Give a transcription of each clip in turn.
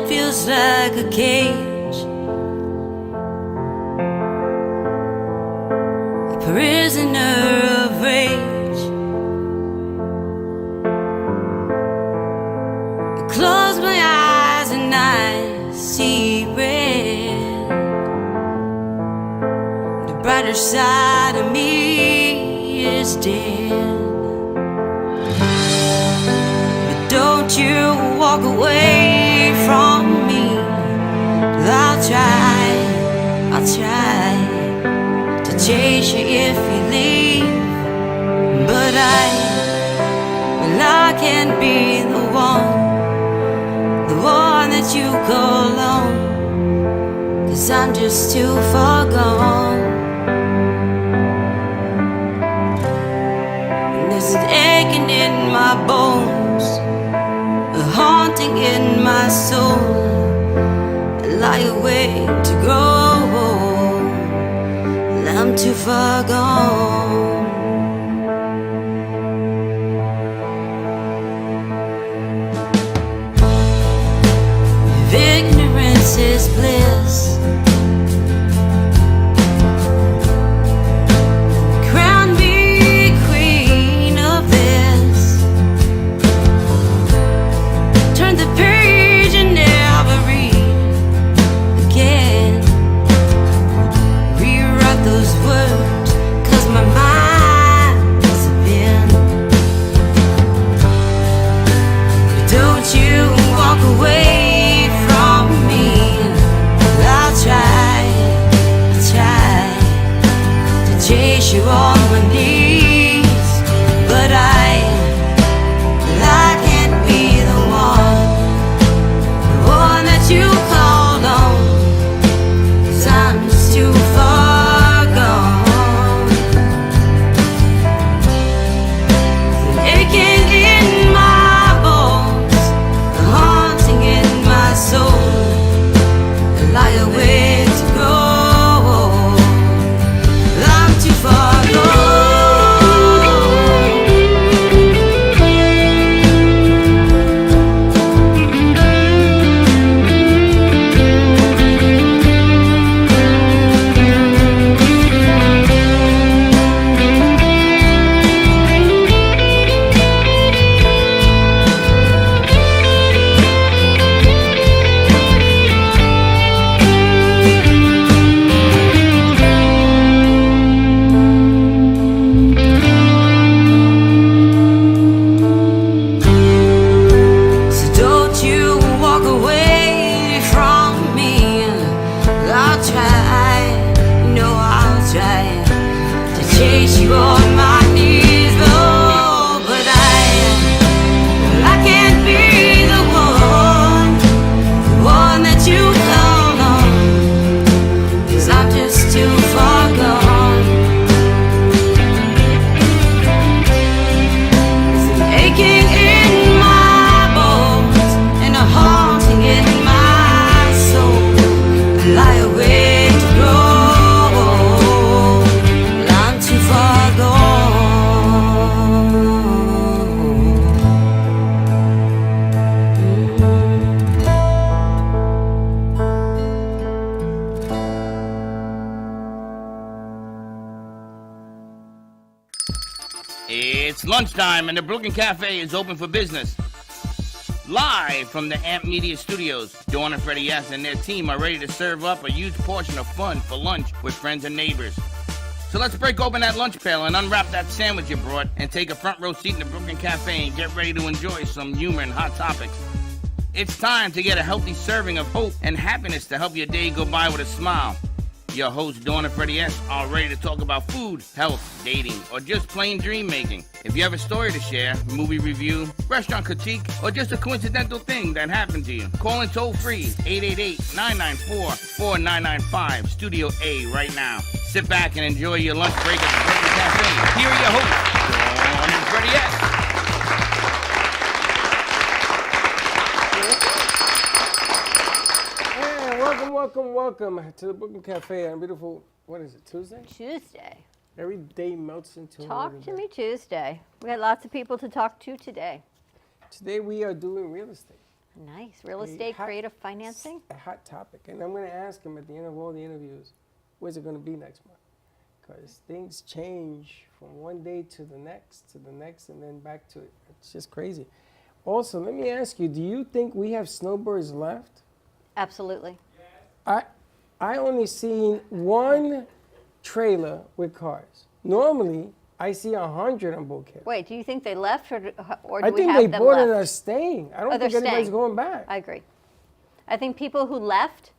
feels like a cage, a prisoner of rage. I close my eyes and I see red. The brighter side of me is dead. But don't you walk away from me. I'll try to chase you if you leave. But I can't be the one that you call on, 'cause I'm just too far gone. And there's an aching in my bones, a haunting in my soul. I lie awake to grow, and I'm too far gone. If ignorance is bliss, crown me queen of this. Turn the page and never read again. Rewrite those words, 'cause my mind's a pen. Don't you walk away from me. I'll try to chase you on my knees. But I can't be the one that you called on, 'cause I'm just too far gone. The aching in my bones, the haunting in my soul. I lie awake to grow, I'm too far gone. So don't you walk away from me. I'll try, no, I'll try to chase you on my knees. Oh, but I can't be the one that you call on, 'cause I'm just too far gone. There's an aching in my bones and a haunting in my soul. I lie awake to grow, and I'm too far gone. It's lunchtime and the Brooklyn Cafe is open for business. Live from the Amp Media Studios, Dawn and Freddie S. and their team are ready to serve up a huge portion of fun for lunch with friends and neighbors. So let's break open that lunch pail and unwrap that sandwich you brought and take a front row seat in the Brooklyn Cafe and get ready to enjoy some humor and hot topics. It's time to get a healthy serving of hope and happiness to help your day go by with a smile. Your hosts, Dawn and Freddie S., are ready to talk about food, health, dating, or just plain dream making. If you have a story to share, movie review, restaurant critique, or just a coincidental thing that happened to you, call in toll free 888-994-4995, Studio A right now. Sit back and enjoy your lunch break at the Brooklyn Cafe. Here are your hosts, Dawn and Freddie S. Welcome to the Brooklyn Cafe on beautiful, what is it, Tuesday? Tuesday. Every day melts into Talk to me Tuesday. We had lots of people to talk to today. Today we are doing real estate. Nice. Real estate, creative financing. A hot topic. And I'm going to ask him at the end of all the interviews, where's it going to be next month? Because things change from one day to the next, and then back to it. It's just crazy. Also, let me ask you, do you think we have snowbirds left? Absolutely. I only seen one trailer with cars. Normally, I see 100 on Bull Camp. Wait, do you think they left or do I we think have they them bought left? and are staying. I don't they're think anybody's staying. going back. I agree. I think people who left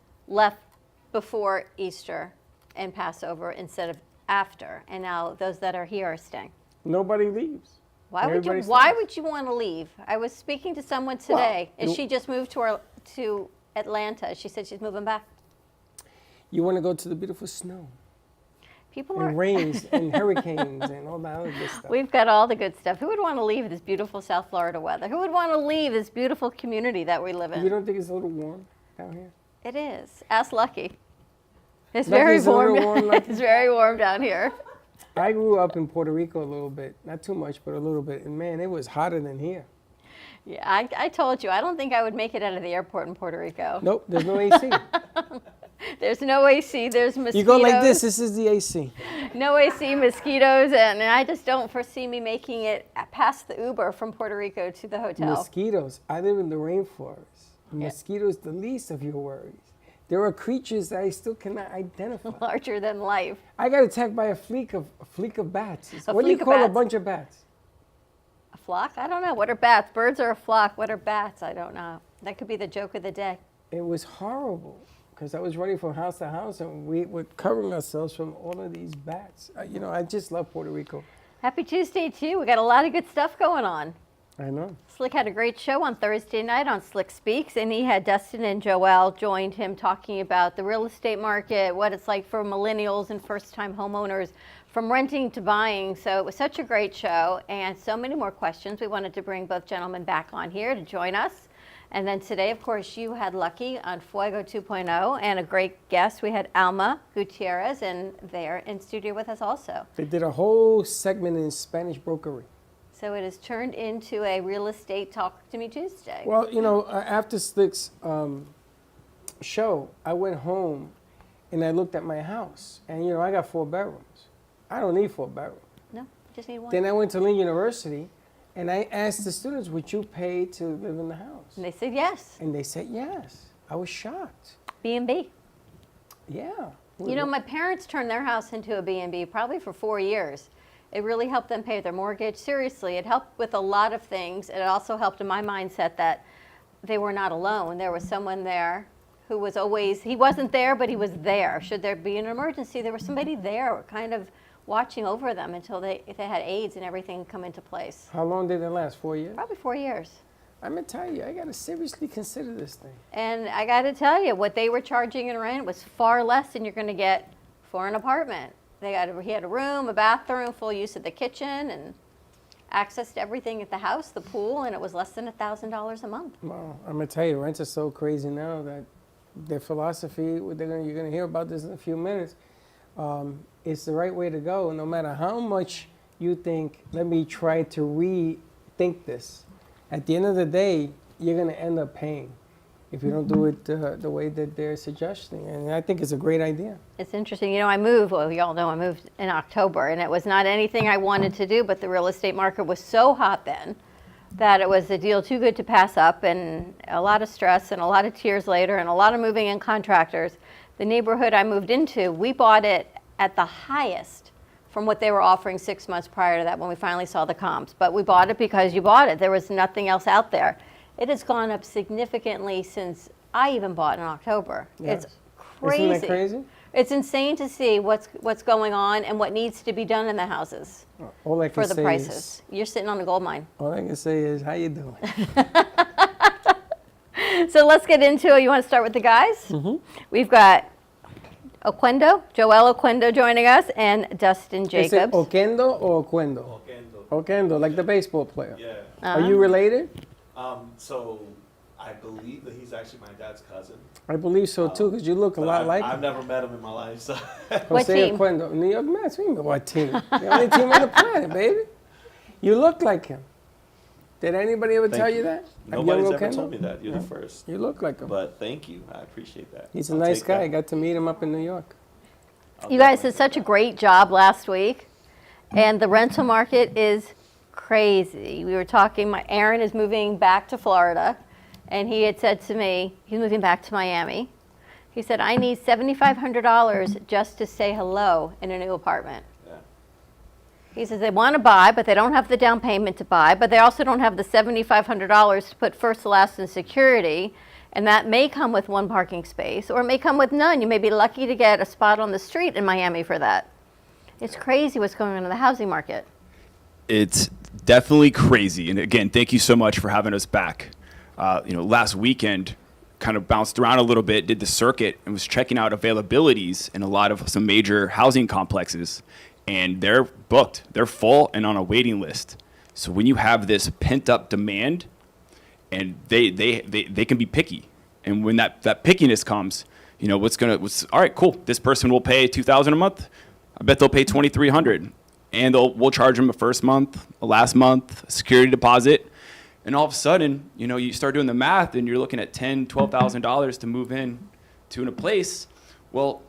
before Easter and Passover instead of after, and now those that are here are staying. Nobody leaves. Why would you? Everybody Why stays. would you want to leave? I was speaking to someone today, and you- she just moved to Atlanta. She said she's moving back. You want to go to the beautiful snow People are. and rains and hurricanes and all that other good stuff. We've got all the good stuff. Who would want to leave this beautiful South Florida weather? Who would want to leave this beautiful community that we live in? You don't think it's a little warm down here? It is. Ask Lucky. It's Lucky very is a little warm. warm, Lucky? It's very warm down here. I grew up in Puerto Rico a little bit, not too much, but a little bit. And man, it was hotter than here. Yeah, I told you, I don't think I would make it out of the airport in Puerto Rico. Nope, there's no AC. There's no AC, there's mosquitoes. You go like this is the AC. No AC, mosquitoes, and I just don't foresee me making it past the Uber from Puerto Rico to the hotel. Mosquitoes. I live in the rainforest. Mosquitoes, the least of your worries. There are creatures that I still cannot identify. Larger than life. I got attacked by a fleek of bats. What do you fleek of call a bats. bunch of bats? A flock? I don't know. What are bats? Birds are a flock. What are bats? I don't know. That could be the joke of the day. It was horrible because I was running from house to house and we were covering ourselves from all of these bats. I just love Puerto Rico. Happy Tuesday to you. We got a lot of good stuff going on. I know. Slick had a great show on Thursday night on Slick Speaks, and he had Dustin and Joelle joined him talking about the real estate market, what it's like for millennials and first-time homeowners, from renting to buying. So it was such a great show, and so many more questions. We wanted to bring both gentlemen back on here to join us. And then today, of course, you had Lucky on Fuego 2.0, and a great guest. We had Alma Gutierrez, and they're in studio with us also. They did a whole segment in Spanish brokery. So it has turned into a real estate Talk to Me Tuesday. Well, after Slick's show, I went home and I looked at my house. And, I got 4 bedrooms. I don't need 4 bedrooms. No, just need one. Then I went to Lynn University and I asked the students, would you pay to live in the house? And they said yes. And they said yes. I was shocked. B&B. Yeah. My parents turned their house into a B&B probably for 4 years. It really helped them pay their mortgage. Seriously, it helped with a lot of things. It also helped in my mindset that they were not alone. There was someone there who was always, he wasn't there, but he was there. Should there be an emergency, there was somebody there kind of watching over them until they had AIDS and everything come into place. How long did it last? 4 years? Probably 4 years. I'm going to tell you, I got to seriously consider this thing. And I got to tell you, what they were charging in rent was far less than you're going to get for an apartment. He had a room, a bathroom, full use of the kitchen, and access to everything at the house, the pool, and it was less than $1,000 a month. Well, I'm going to tell you, rents are so crazy now that their philosophy, you're going to hear about this in a few minutes, it's the right way to go. No matter how much you think, let me try to rethink this. At the end of the day, you're going to end up paying if you don't do it the way that they're suggesting. And I think it's a great idea. It's interesting. I moved, well, you all know I moved in October, and it was not anything I wanted to do, but the real estate market was so hot then that it was a deal too good to pass up, and a lot of stress and a lot of tears later and a lot of moving in contractors. The neighborhood I moved into, we bought it at the highest from what they were offering 6 months prior to that when we finally saw the comps. But we bought it because you bought it. There was nothing else out there. It has gone up significantly since I even bought in October. Yes. It's crazy. Isn't that crazy? It's insane to see what's going on and what needs to be done in the houses All I can for the say prices. You're sitting on a gold mine. All I can say is, how you doing? So let's get into it. You want to start with the guys? Mm-hmm. We've got Joelle Oquendo joining us, and Dustin Is it Jacobs. Oquendo or Oquendo? Oquendo, like the baseball player. Yeah. Are you related? So I believe that he's actually my dad's cousin. I believe so too, because you look a But lot I've, like I've him. never met him in my life, so What Jose team? Oquendo, New York Mets. What do you mean, what team? The only team on the planet, baby. You look like him. Did anybody ever tell you that? Nobody's Young ever Kendall? told me that. You're the first. You look like him. But thank you. I appreciate that. He's a I'll nice take guy. that. I got to meet him up in New York. I'll You guys definitely did such a great job last week, and the rental market is crazy. We were talking, Aaron is moving back to Florida, and he had said to me, he's moving back to Miami. He said, I need $7,500 just to say hello in a new apartment. Yeah. He says they want to buy, but they don't have the down payment to buy, but they also don't have the $7,500 to put first, last, and security, and that may come with one parking space, or it may come with none. You may be lucky to get a spot on the street in Miami for that. It's crazy what's going on in the housing market. It's definitely crazy. And again, thank you so much for having us back. Last weekend, kind of bounced around a little bit, did the circuit, and was checking out availabilities in a lot of some major housing complexes. And they're booked. They're full and on a waiting list. So when you have this pent-up demand, and they can be picky. And when that pickiness comes, all right, cool. This person will pay $2,000 a month. I bet they'll pay $2,300. And we'll charge them a first month, a last month, a security deposit. And all of a sudden, you start doing the math and you're looking at $10,000, $12,000 to move in to a place. Well,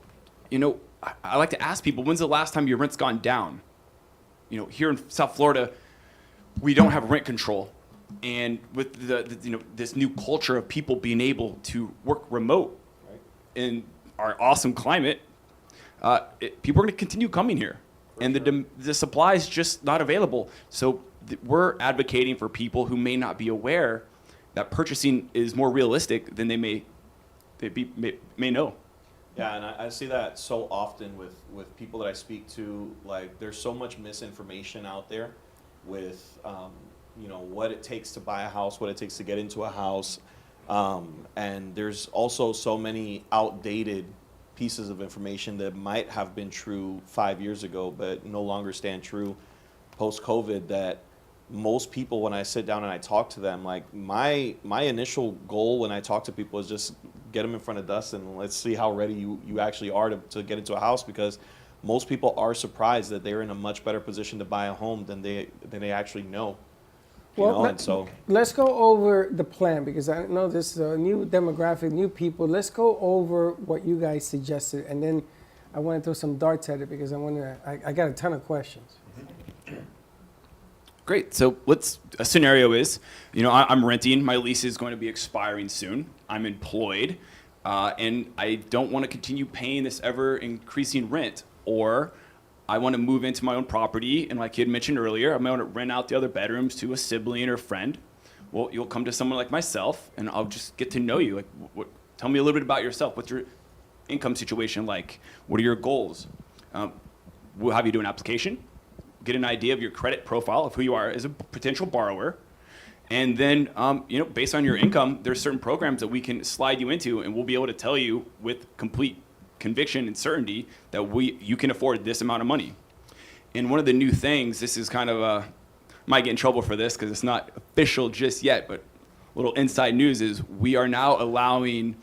I like to ask people, when's the last time your rent's gone down? Here in South Florida, we don't have rent control. And with this new culture of people being able to work remote in our awesome climate, people are going to continue coming here. And the supply is just not available. So we're advocating for people who may not be aware that purchasing is more realistic than they may know. Yeah, and I see that so often with people that I speak to. Like, there's so much misinformation out there with, what it takes to buy a house, what it takes to get into a house. And there's also so many outdated pieces of information that might have been true 5 years ago, but no longer stand true post-COVID, that most people, when I sit down and I talk to them, like my initial goal when I talk to people is just get them in front of Dustin and let's see how ready you actually are to get into a house, because most people are surprised that they're in a much better position to buy a home than they actually know. And so let's go over the plan, because I know this is a new demographic, new people. Let's go over what you guys suggested, and then I want to throw some darts at it because I got a ton of questions. Great. So a scenario is, I'm renting. My lease is going to be expiring soon. I'm employed, and I don't want to continue paying this ever increasing rent, or I want to move into my own property, and like you had mentioned earlier, I might want to rent out the other bedrooms to a sibling or friend. Well, you'll come to someone like myself, and I'll just get to know you. Like, tell me a little bit about yourself. What's your income situation like? What are your goals? We'll have you do an application, get an idea of your credit profile of who you are as a potential borrower, and then, based on your income, there's certain programs that we can slide you into, and we'll be able to tell you with complete conviction and certainty that you can afford this amount of money. And one of the new things, this is kind of might get in trouble for this because it's not official just yet, but a little inside news is we are now allowing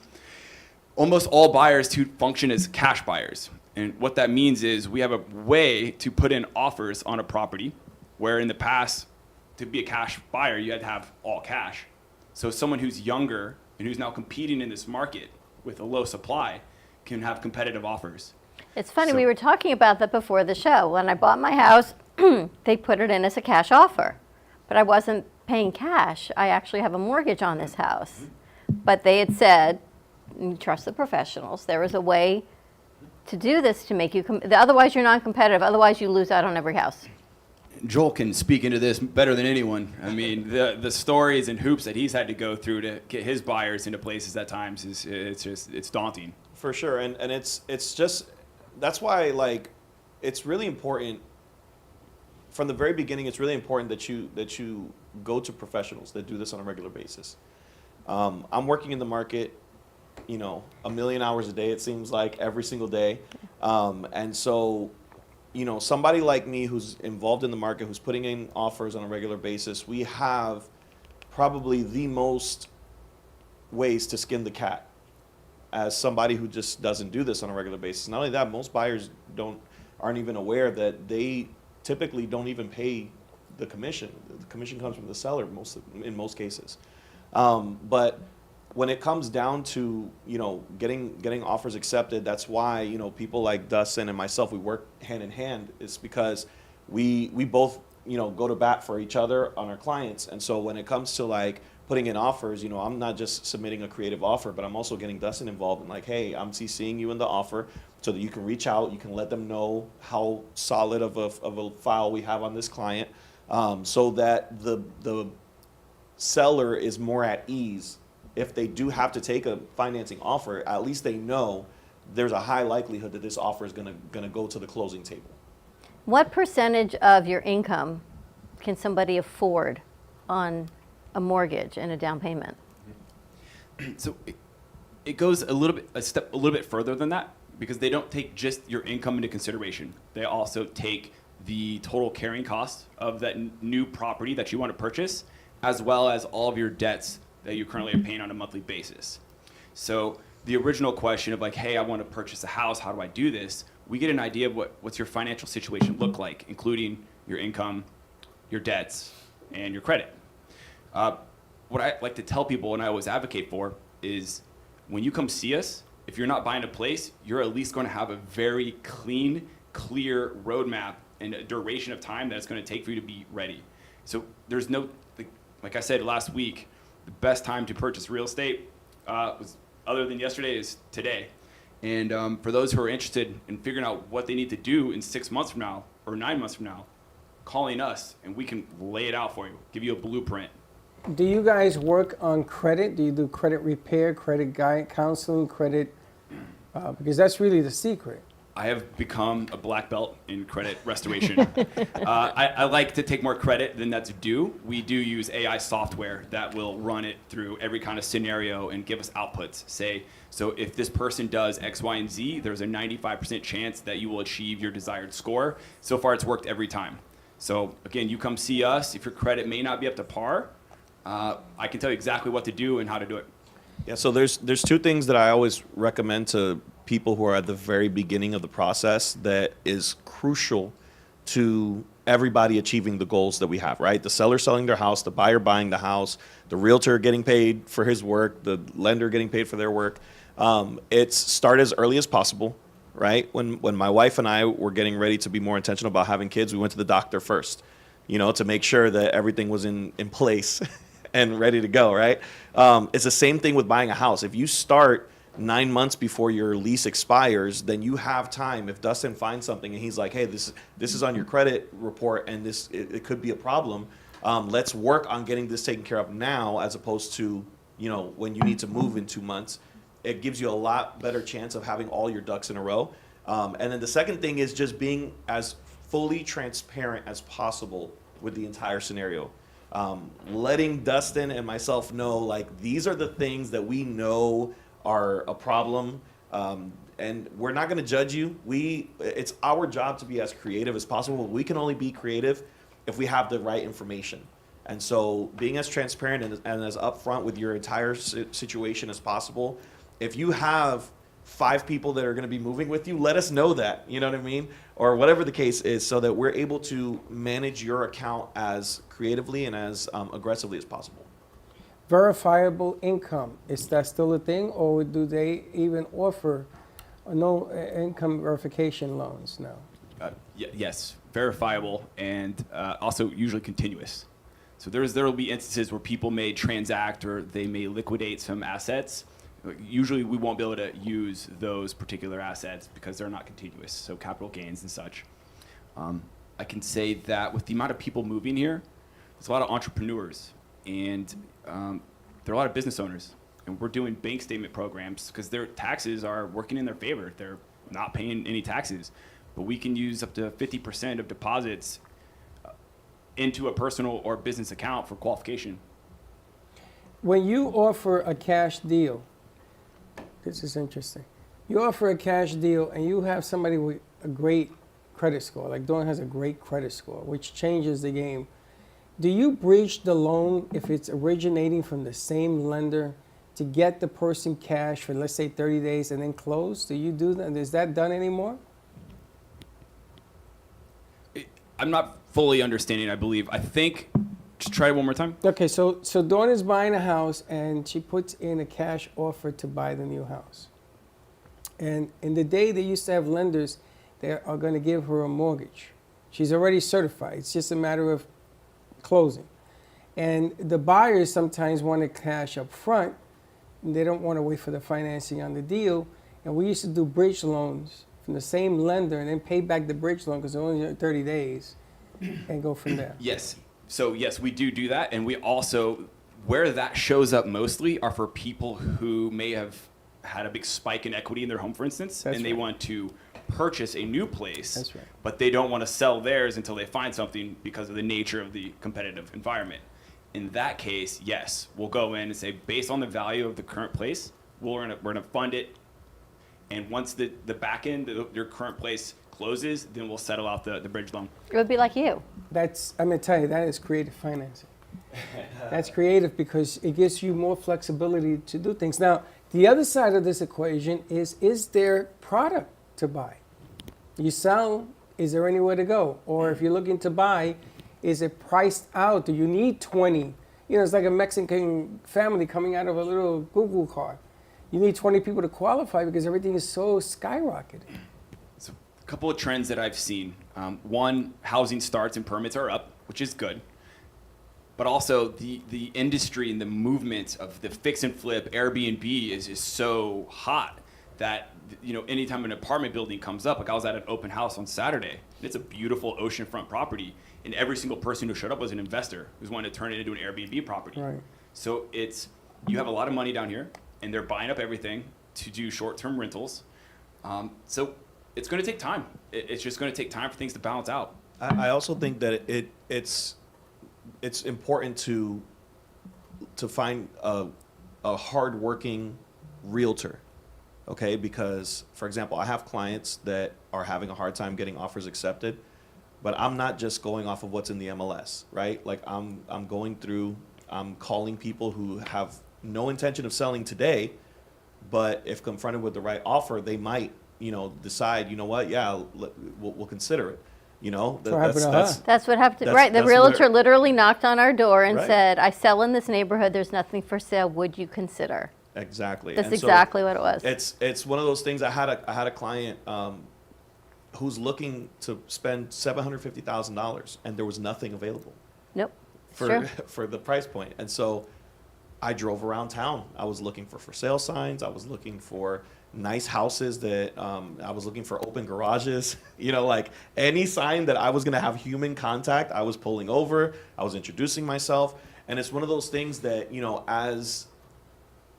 almost all buyers to function as cash buyers. And what that means is we have a way to put in offers on a property where in the past, to be a cash buyer, you had to have all cash. So someone who's younger and who's now competing in this market with a low supply can have competitive offers. It's funny, we were talking about that before the show. When I bought my house, they put it in as a cash offer, but I wasn't paying cash. I actually have a mortgage on this house. But they had said, you trust the professionals. There is a way to do this to make you, otherwise you're non-competitive. Otherwise you lose out on every house. Joel can speak into this better than anyone. I mean, the stories and hoops that he's had to go through to get his buyers into places at times it's daunting. for sure, and it's just, that's why, like, it's really important from the very beginning. It's really important that you go to professionals that do this on a regular basis. I'm working in the market, a million hours a day, it seems like, every single day. And so, somebody like me who's involved in the market, who's putting in offers on a regular basis, we have probably the most ways to skin the cat as somebody who just doesn't do this on a regular basis. Not only that, most buyers aren't even aware that they typically don't even pay the commission. The commission comes from the seller in most cases. But when it comes down to, you know, getting offers accepted, that's why, you know, people like Dustin and myself, we work hand in hand. Is because we both, you know, go to bat for each other on our clients. And so when it comes to like putting in offers, you know, I'm not just submitting a creative offer, but I'm also getting Dustin involved in like, hey, I'm CCing you in the offer so that you can reach out, you can let them know how solid of a file we have on this client, so that the seller is more at ease. If they do have to take a financing offer, at least they know there's a high likelihood that this offer is gonna go to the closing table. What percentage of your income can somebody afford on a mortgage and a down payment? So it goes a little bit further than that, because they don't take just your income into consideration. They also take the total carrying cost of that new property that you want to purchase, as well as all of your debts that you currently are paying on a monthly basis. So the original question of like, hey, I want to purchase a house, how do I do this? We get an idea of what's your financial situation look like, including your income, your debts, and your credit. What I like to tell people and I always advocate for is when you come see us, if you're not buying a place, you're at least going to have a very clean, clear roadmap and a duration of time that it's going to take for you to be ready. So there's no, like I said last week, the best time to purchase real estate was, other than yesterday, is today. And for those who are interested in figuring out what they need to do in 6 months from now or 9 months from now, calling us and we can lay it out for you, give you a blueprint. Do you guys work on credit? Do you do credit repair, credit guide, counseling, credit? Because that's really the secret. I have become a black belt in credit restoration. I like to take more credit than that's due. We do use AI software that will run it through every kind of scenario and give us outputs. Say, so if this person does X, Y, and Z, there's a 95% chance that you will achieve your desired score. So far, it's worked every time. So again, you come see us. If your credit may not be up to par, I can tell you exactly what to do and how to do it. Yeah, so there's two things that I always recommend to people who are at the very beginning of the process that is crucial to everybody achieving the goals that we have, right? The seller selling their house, the buyer buying the house, the realtor getting paid for his work, the lender getting paid for their work. It's start as early as possible, right? When my wife and I were getting ready to be more intentional about having kids, we went to the doctor first, you know, to make sure that everything was in place and ready to go, right? It's the same thing with buying a house. If you start 9 months before your lease expires, then you have time. If Dustin finds something and he's like, hey, this is on your credit report and it could be a problem, let's work on getting this taken care of now, as opposed to, you know, when you need to move in 2 months. It gives you a lot better chance of having all your ducks in a row. And then the second thing is just being as fully transparent as possible with the entire scenario. Letting Dustin and myself know, like, these are the things that we know are a problem, and we're not going to judge you. It's our job to be as creative as possible. We can only be creative if we have the right information. And so being as transparent and as upfront with your entire situation as possible. If you have 5 people that are going to be moving with you, let us know that, you know what I mean? Or whatever the case is, so that we're able to manage your account as creatively and as aggressively as possible. Verifiable income, is that still a thing, or do they even offer no income verification loans now? Yes, verifiable, and also usually continuous. So there will be instances where people may transact or they may liquidate some assets. Usually we won't be able to use those particular assets because they're not continuous, so capital gains and such. I can say that with the amount of people moving here, there's a lot of entrepreneurs, and there are a lot of business owners. And we're doing bank statement programs because their taxes are working in their favor. They're not paying any taxes. But we can use up to 50% of deposits into a personal or business account for qualification. When you offer a cash deal, this is interesting. You offer a cash deal and you have somebody with a great credit score, like Dawn has a great credit score, which changes the game. Do you breach the loan if it's originating from the same lender to get the person cash for, let's say, 30 days and then close? Do you do that? Is that done anymore? I'm not fully understanding. I think. Just try it one more time. Okay, so Dawn is buying a house and she puts in a cash offer to buy the new house. And in the day they used to have lenders that are going to give her a mortgage. She's already certified. It's just a matter of closing. And the buyers sometimes want to cash up front. And they don't want to wait for the financing on the deal. And we used to do bridge loans from the same lender and then pay back the bridge loan because they're only 30 days and go from there. Yes. So yes, we do that, and we also, where that shows up mostly are for people who may have had a big spike in equity in their home, for instance, That's and they right. want to purchase a new place. That's right. But they don't want to sell theirs until they find something because of the nature of the competitive environment. In that case, yes, we'll go in and say, based on the value of the current place, we're gonna fund it, and once the back end, your current place closes, then we'll settle out the bridge loan. It would be like you. I'm going to tell you, that is creative financing. That's creative because it gives you more flexibility to do things. Now, the other side of this equation is there product to buy? You sell, is there anywhere to go? Or if you're looking to buy, is it priced out? Do you need 20? You know, it's like a Mexican family coming out of a little Google car. You need 20 people to qualify because everything is so skyrocketed. So a couple of trends that I've seen. One, housing starts and permits are up, which is good. But also the industry and the movement of the fix and flip Airbnb is so hot that, you know, anytime an apartment building comes up, like I was at an open house on Saturday, and it's a beautiful oceanfront property, and every single person who showed up was an investor who's wanting to turn it into an Airbnb property. Right. So you have a lot of money down here, and they're buying up everything to do short-term rentals. So it's going to take time. It's just going to take time for things to balance out. I also think that it's important to find a hardworking realtor, okay? Because, for example, I have clients that are having a hard time getting offers accepted, but I'm not just going off of what's in the MLS, right? Like I'm calling people who have no intention of selling today, but if confronted with the right offer, they might, you know, decide, you know what, yeah, we'll consider it. You know, what happened to her. That's what happened. That's- Right. The that's realtor where- literally knocked on our door and Right. said, I sell in this neighborhood. There's nothing for sale. Would you consider? Exactly. That's And so exactly what it was. It's one of those things. I had a client who's looking to spend $750,000, and there was nothing available Nope. It's for true. for the price point. And so I drove around town. I was looking for sale signs. I was looking for nice houses that I was looking for open garages. You know, like any sign that I was going to have human contact, I was pulling over. I was introducing myself. And it's one of those things that, you know, as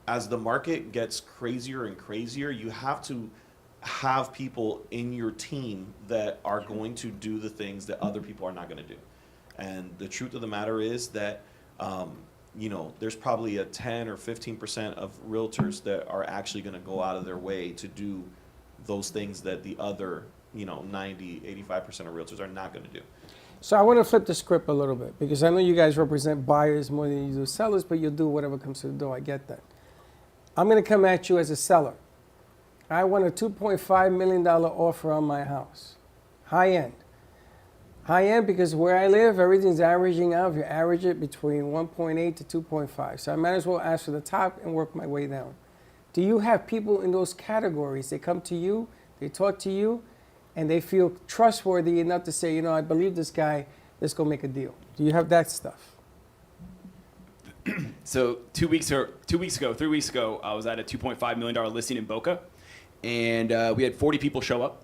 the market gets crazier and crazier, you have to have people in your team that are going to do the things that other people are not going to do. And the truth of the matter is that, you know, there's probably a 10 or 15% of realtors that are actually going to go out of their way to do those things that the other, you know, 90, 85% of realtors are not going to do. So I want to flip the script a little bit because I know you guys represent buyers more than you do sellers, but you'll do whatever comes to the door. I get that. I'm going to come at you as a seller. I want a $2.5 million offer on my house. High end. High end because where I live, everything's averaging out. If you average it between 1.8 to 2.5. So I might as well ask for the top and work my way down. Do you have people in those categories? They come to you, they talk to you, and they feel trustworthy enough to say, you know, I believe this guy, let's go make a deal. Do you have that stuff? So 3 weeks ago, I was at a $2.5 million listing in Boca, and we had 40 people show up,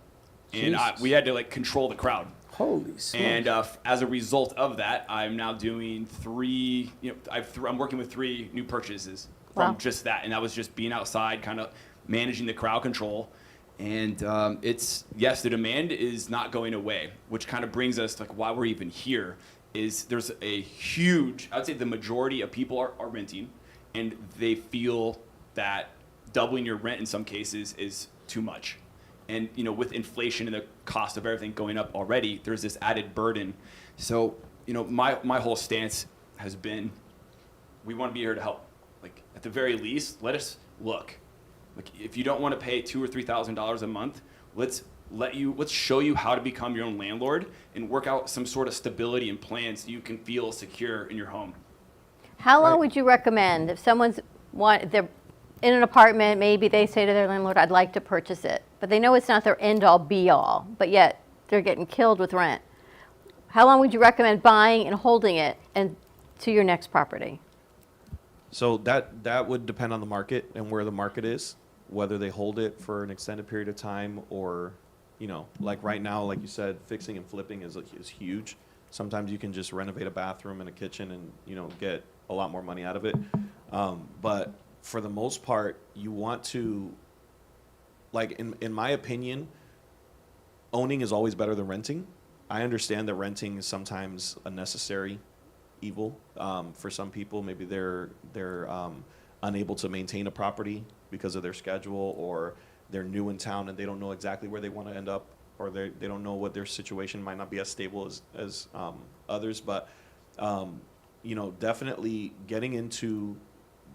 and Jesus. we had to like control the crowd. Holy smokes. And as a result of that, I'm now doing I'm working with 3 new purchases from Wow. just that, and that was just being outside, kind of managing the crowd control. And yes, the demand is not going away, which kind of brings us to like why we're even here. Is there's a huge, I would say the majority of people are renting, and they feel that doubling your rent in some cases is too much. And you know, with inflation and the cost of everything going up already, there's this added burden. So you know, my whole stance has been, we want to be here to help. Like at the very least, let us look. Like if you don't want to pay $2,000 or $3,000 a month, let's let's show you how to become your own landlord and work out some sort of stability and plan so you can feel secure in your home. How long Right. would you recommend if they're in an apartment, maybe they say to their landlord, I'd like to purchase it, but they know it's not their end all be all, but yet they're getting killed with rent. How long would you recommend buying and holding it and to your next property? So that would depend on the market and where the market is, whether they hold it for an extended period of time or, like right now, like you said, fixing and flipping is huge. Sometimes you can just renovate a bathroom and a kitchen and, get a lot more money out of it. But for the most part, you want to, like, in my opinion, owning is always better than renting. I understand that renting is sometimes a necessary evil for some people. Maybe they're unable to maintain a property because of their schedule, or they're new in town and they don't know exactly where they want to end up, or they don't know what their situation might not be as stable as others. But definitely getting into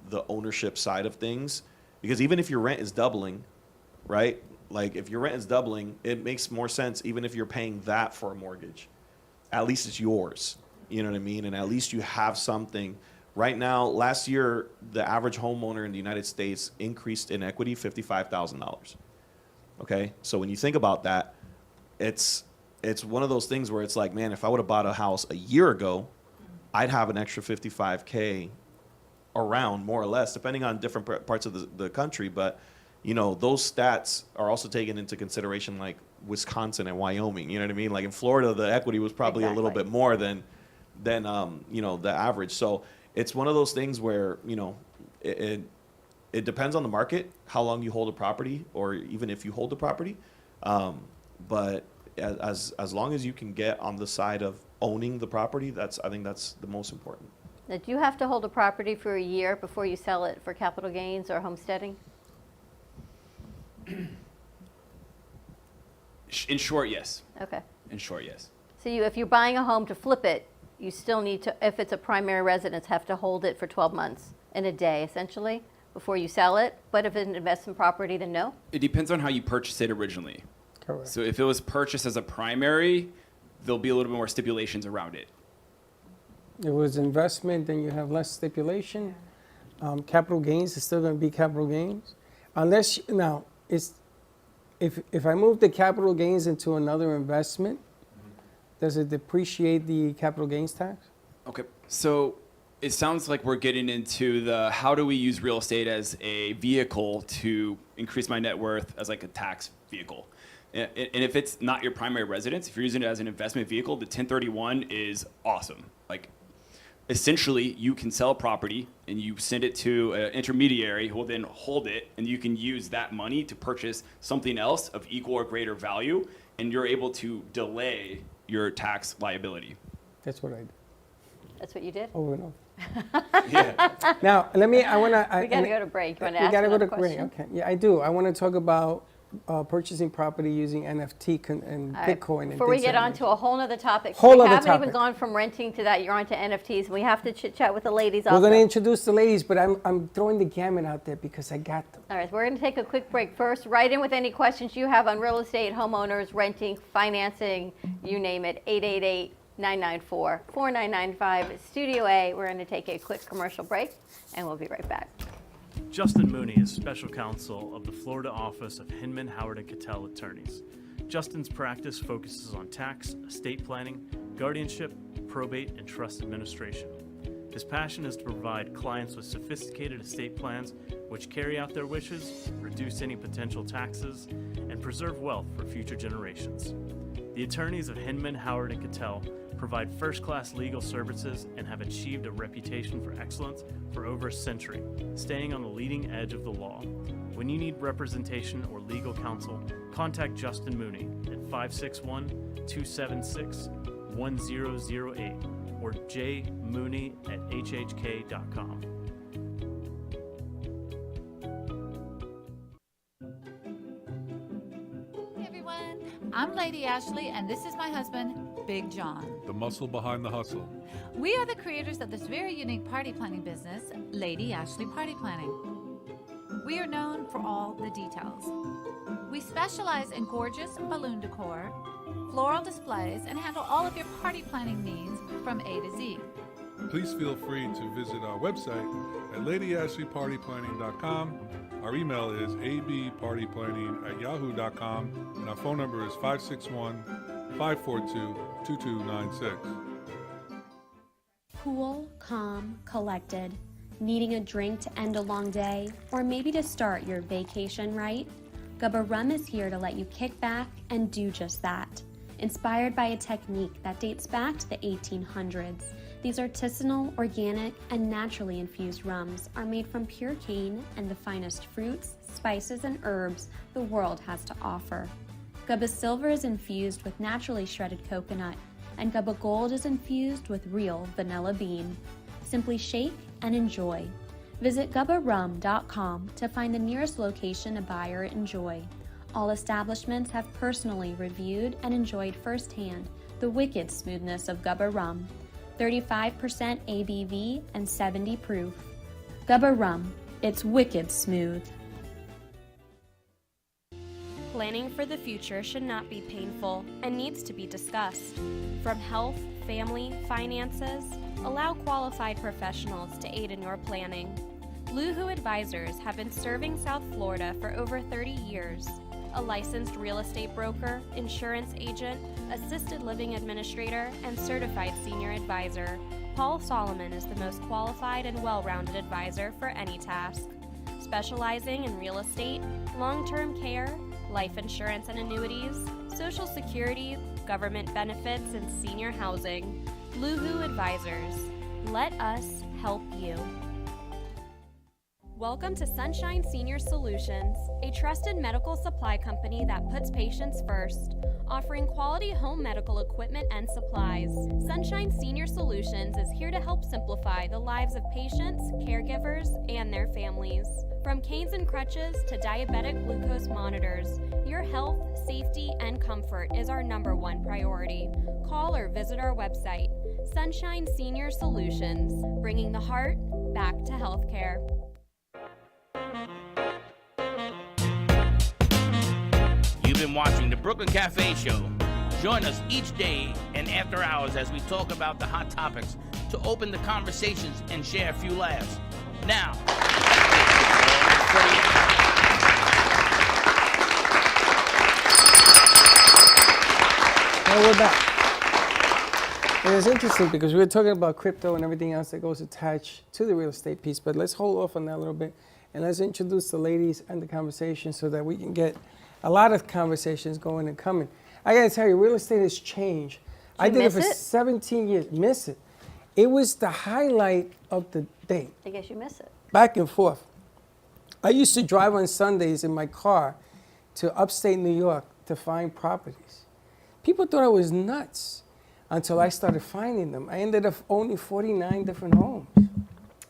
the ownership side of things, because even if your rent is doubling, right? Like if your rent is doubling, it makes more sense even if you're paying that for a mortgage. At least it's yours. You know what I mean? And at least you have something. Right now, last year, the average homeowner in the United States increased in equity $55,000. Okay? So when you think about that, it's one of those things where it's like, man, if I would have bought a house a year ago, I'd have an extra $55K around, more or less, depending on different parts of the country. But, those stats are also taken into consideration, like Wisconsin and Wyoming. You know what I mean? Like in Florida, the equity was probably a little bit more than the average. So it's one of those things where, it depends on the market, how long you hold a property, or even if you hold the property. But as long as you can get on the side of owning the property, I think that's the most important. Now, do you have to hold a property for a year before you sell it for capital gains or homesteading? In short, yes. Okay. In short, yes. So if you're buying a home to flip it, you still need to, if it's a primary residence, have to hold it for 12 months and a day, essentially, before you sell it. But if it's an investment property, then no? It depends on how you purchased it originally. Correct. So if it was purchased as a primary, there'll be a little bit more stipulations around it. If it was investment, then you have less stipulation. Capital gains is still going to be capital gains. Unless, now, if I move the capital gains into another investment, does it depreciate the capital gains tax? Okay. So it sounds like we're getting into the how do we use real estate as a vehicle to increase my net worth as like a tax vehicle. And if it's not your primary residence, if you're using it as an investment vehicle, the 1031 is awesome. Like, essentially, you can sell a property and you send it to an intermediary who will then hold it, and you can use that money to purchase something else of equal or greater value, and you're able to delay your tax liability. That's what I did. That's what you did? Over and over. Yeah. Now, I want to. We got to go to break. You want to We ask got to go another to break. question? Okay. Yeah, I do. I want to talk about purchasing property using NFT and All right, Bitcoin. Before we get on to a whole nother topic, Whole we other haven't even topic. gone from renting to that. You're on to NFTs. We have to chit chat with the ladies We're also. going to introduce the ladies, but I'm throwing the gamut out there because I got them. All right, we're going to take a quick break first. Write in with any questions you have on real estate, homeowners, renting, financing, you name it. 888-994-4995. Studio A. We're going to take a quick commercial break, and we'll be right back. Justin Mooney is special counsel of the Florida office of Hinman, Howard & Cattell Attorneys. Justin's practice focuses on tax, estate planning, guardianship, probate, and trust administration. His passion is to provide clients with sophisticated estate plans which carry out their wishes, reduce any potential taxes, and preserve wealth for future generations. The attorneys of Hinman, Howard & Cattell provide first-class legal services and have achieved a reputation for excellence for over a century, staying on the leading edge of the law. When you need representation or legal counsel, contact Justin Mooney at 561-276-1008 or jmooney@hhk.com. Hey everyone, I'm Lady Ashley and this is my husband, Big John. The muscle behind the hustle. We are the creators of this very unique party planning business, Lady Ashley Party Planning. We are known for all the details. We specialize in gorgeous balloon decor, floral displays, and handle all of your party planning needs from A to Z. Please feel free to visit our website at ladyashleypartyplanning.com. Our email is abpartyplanning@yahoo.com, and our phone number is 561-542-2296. Cool, calm, collected. Needing a drink to end a long day, or maybe to start your vacation right? Gubba Rum is here to let you kick back and do just that. Inspired by a technique that dates back to the 1800s, these artisanal, organic, and naturally infused rums are made from pure cane and the finest fruits, spices, and herbs the world has to offer. Gubba Silver is infused with naturally shredded coconut, and Gubba Gold is infused with real vanilla bean. Simply shake and enjoy. Visit gubbarum.com to find the nearest location to buy or enjoy. All establishments have personally reviewed and enjoyed firsthand the wicked smoothness of Gubba Rum. 35% ABV and 70 proof. Gubba Rum, it's wicked smooth. Planning for the future should not be painful and needs to be discussed. From health, family, finances, allow qualified professionals to aid in your planning. Luhu Advisors have been serving South Florida for over 30 years. A licensed real estate broker, insurance agent, assisted living administrator, and certified senior advisor, Paul Solomon is the most qualified and well-rounded advisor for any task. Specializing in real estate, long-term care, life insurance and annuities, Social Security, government benefits, and senior housing. Luhu Advisors. Let us help you. Welcome to Sunshine Senior Solutions, a trusted medical supply company that puts patients first, offering quality home medical equipment and supplies. Sunshine Senior Solutions is here to help simplify the lives of patients, caregivers, and their families. From canes and crutches to diabetic glucose monitors, your health, safety, and comfort is our #1 priority. Call or visit our website, Sunshine Senior Solutions, bringing the heart back to healthcare. You've been watching the Brooklyn Cafe Show. Join us each day and after hours as we talk about the hot topics to open the conversations and share a few laughs. Now, And we're back. And it's interesting because we were talking about crypto and everything else that goes attached to the real estate piece, but let's hold off on that a little bit and let's introduce the ladies and the conversation so that we can get a lot of conversations going and coming. I gotta tell you, real estate has changed. I did it for 17 years. Miss it. It was the highlight of the day. I guess you miss it. Back and forth. I used to drive on Sundays in my car to upstate New York to find properties. People thought I was nuts until I started finding them. I ended up owning 49 different homes.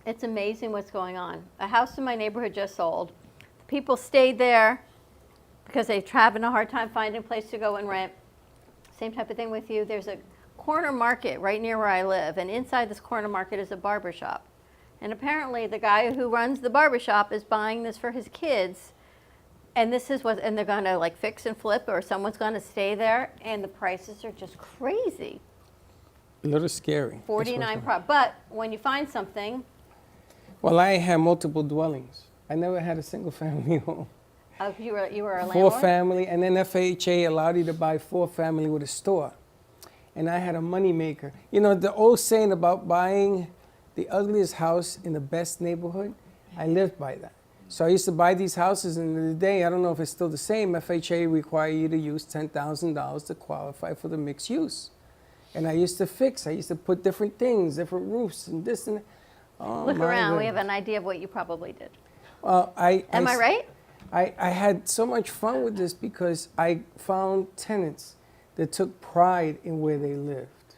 It's amazing what's going on. A house in my neighborhood just sold. People stayed there because they're having a hard time finding a place to go and rent. Same type of thing with you. There's a corner market right near where I live, and inside this corner market is a barber shop. And apparently the guy who runs the barber shop is buying this for his kids, and this is what, and they're gonna like fix and flip, or someone's gonna stay there, and the prices are just crazy. A little scary. 49 but when you find something. Well, I had multiple dwellings. I never had a single family home. Oh, you were a landlord? 4 family, and then FHA allowed you to buy 4 family with a store. And I had a money maker. You know, the old saying about buying the ugliest house in the best neighborhood, I lived by that. So I used to buy these houses, and in the day, I don't know if it's still the same, FHA require you to use $10,000 to qualify for the mixed use. And I used to fix, I used to put different things, different roofs, and this and that. Oh, Look around, we have goodness. an idea of what you probably did. Am I right? I had so much fun with this because I found tenants that took pride in where they lived.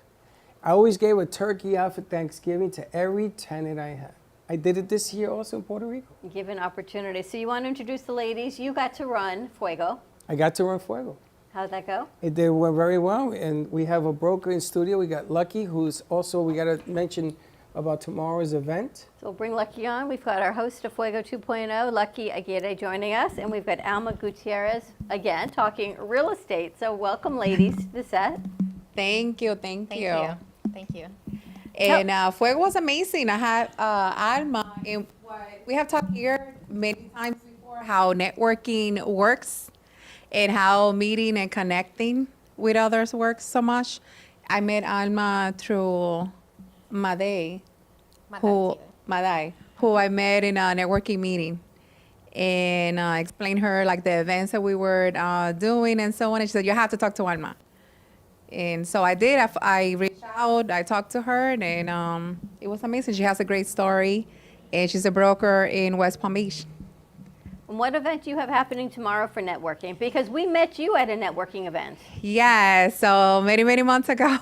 I always gave a turkey out for Thanksgiving to every tenant I had. I did it this year also in Puerto Rico. Give an opportunity. So you want to introduce the ladies. You got to run Fuego. I got to run Fuego. How'd that go? It went very well, and we have a broker in studio. We got Lucky, who's also, we got to mention about tomorrow's event. So we'll bring Lucky on. We've got our host of Fuego 2.0, Lucky Aguirre, joining us, and we've got Alma Gutierrez again talking real estate. So welcome, ladies, to the set. Thank you. Thank you. And Fuego was amazing. I had Alma, and we have talked here many times before how networking works and how meeting and connecting with others works so much. I met Alma through Madai, who I met in a networking meeting, and explained her like the events that we were doing and so on. And she said, "You have to talk to Alma." And so I did. I reached out. I talked to her, and it was amazing. She has a great story, and she's a broker in West Palm Beach. And what event do you have happening tomorrow for networking? Because we met you at a networking event. Yeah, so many months ago,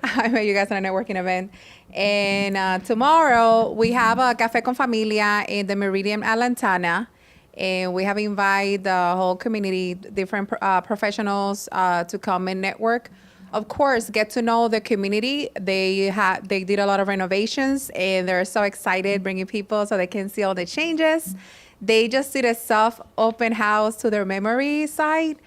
I met you guys at a networking event. And tomorrow, we have a Café con Familia in the Meridian at Lantana. And we have invited the whole community, different professionals to come and network. Of course, get to know the community. They did a lot of renovations, and they're so excited bringing people so they can see all the changes. They just did a soft open house to their memory site,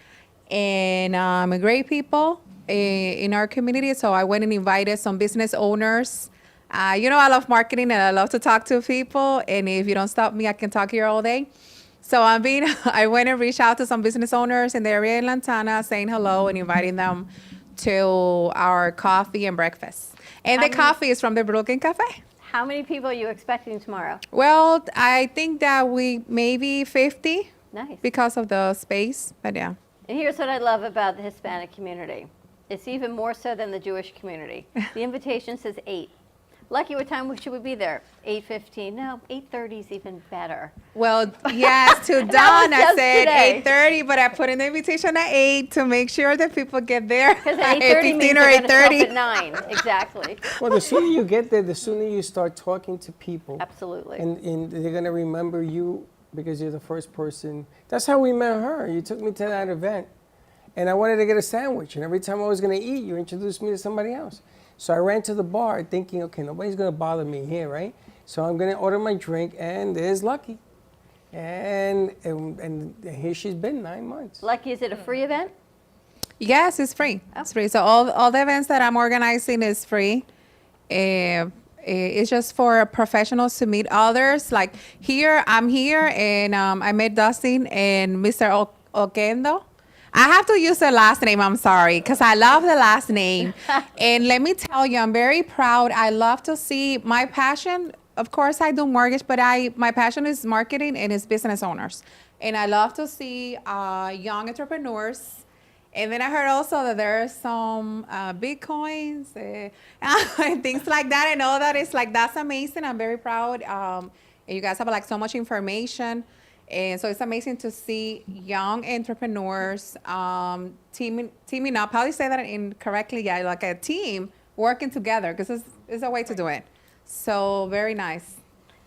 and great people in our community. So I went and invited some business owners. I love marketing and I love to talk to people. And if you don't stop me, I can talk here all day. So I went and reached out to some business owners in the area in Lantana, saying hello and inviting them to our coffee and breakfast. And the coffee is from the Brooklyn Cafe. How many people are you expecting tomorrow? Well, I think that we maybe 50. Nice. Because of the space, but yeah. And here's what I love about the Hispanic community. It's even more so than the Jewish community. The invitation says 8. Lucky, what time should we be there? 8:15? No, 8:30 is even better. Well, yes, to Dawn, I said 8:30, but I put in the invitation at 8 to make sure that people get there. Because 8:30 means they're going to show up at 9. Exactly. Well, the sooner you get there, the sooner you start talking to people. Absolutely. And they're going to remember you because you're the first person. That's how we met her. You took me to that event, and I wanted to get a sandwich. And every time I was going to eat, you introduced me to somebody else. So I ran to the bar thinking, okay, nobody's going to bother me here, right? So I'm going to order my drink, and there's Lucky. And here she's been 9 months. Lucky, is it a free event? Yes, it's free. It's free. So all the events that I'm organizing is free. It's just for professionals to meet others. Like I'm here, and I met Dustin and Mr. Oquendo. I have to use the last name, I'm sorry, because I love the last name. And let me tell you, I'm very proud. I love to see my passion. Of course, I do mortgage, but my passion is marketing and is business owners. And I love to see young entrepreneurs. And then I heard also that there are some Bitcoins and things like that. I know that it's like, that's amazing. I'm very proud. And you guys have like so much information. And so it's amazing to see young entrepreneurs teaming up. How do you say that correctly? Yeah, like a team working together, because it's a way to do it. So very nice.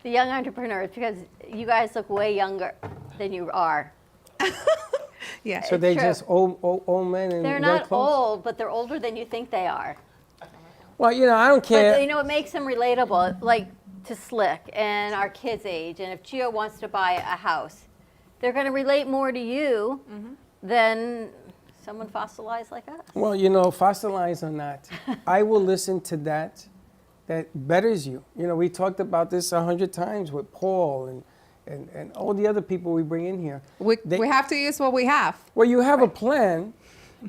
The young entrepreneurs, because you guys look way younger than you are. Yeah. So they're just old men and they're not old, but they're older than you think they are. Well, I don't care. But it makes them relatable. Like to Slick and our kids' age, and if Gio wants to buy a house, they're going to relate more to you than someone fossilized like us. Well, fossilized or not, I will listen to that betters you. We talked about this 100 times with Paul and all the other people we bring in here. We have to use what we have. Well, you have a plan,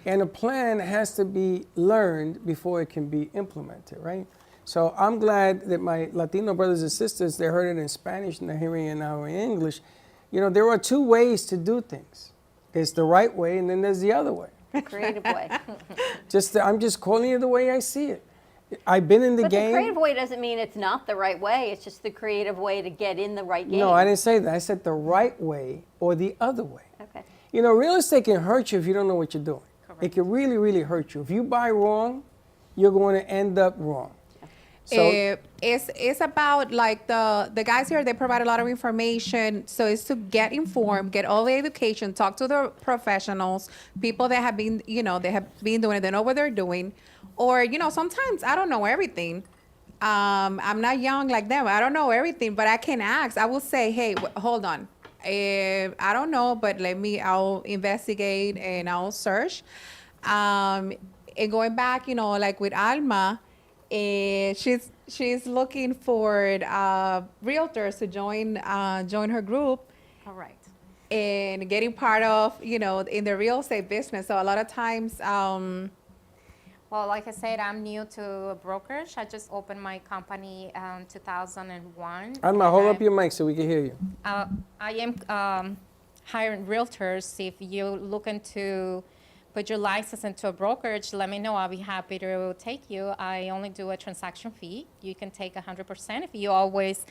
and a plan has to be learned before it can be implemented, right? So I'm glad that my Latino brothers and sisters, they heard it in Spanish and they're hearing it now in English. There are 2 ways to do things. There's the right way, and then there's the other way. Creative way. I'm just calling it the way I see it. I've been in the game. But the creative way doesn't mean it's not the right way. It's just the creative way to get in the right game. No, I didn't say that. I said the right way or the other way. Okay. Real estate can hurt you if you don't know what you're doing. Correct. It can really, really hurt you. If you buy wrong, you're going to end up wrong. So it's about like the guys here, they provide a lot of information. So it's to get informed, get all the education, talk to the professionals, people that have been, they have been doing it, they know what they're doing. Or, sometimes I don't know everything. I'm not young like them. I don't know everything, but I can ask. I will say, hey, hold on. I don't know, but I'll investigate and I'll search. And going back, like with Alma, she's looking for realtors to join her group Correct. and getting part of, in the real estate business. So a lot of times, Well, like I said, I'm new to brokerage. I just opened my company 2001. Alma, hold and up your mic so we can hear you. I am hiring realtors. If you're looking to put your license into a brokerage, let me know. I'll be happy to take you. I only do a transaction fee. You can take 100% if you always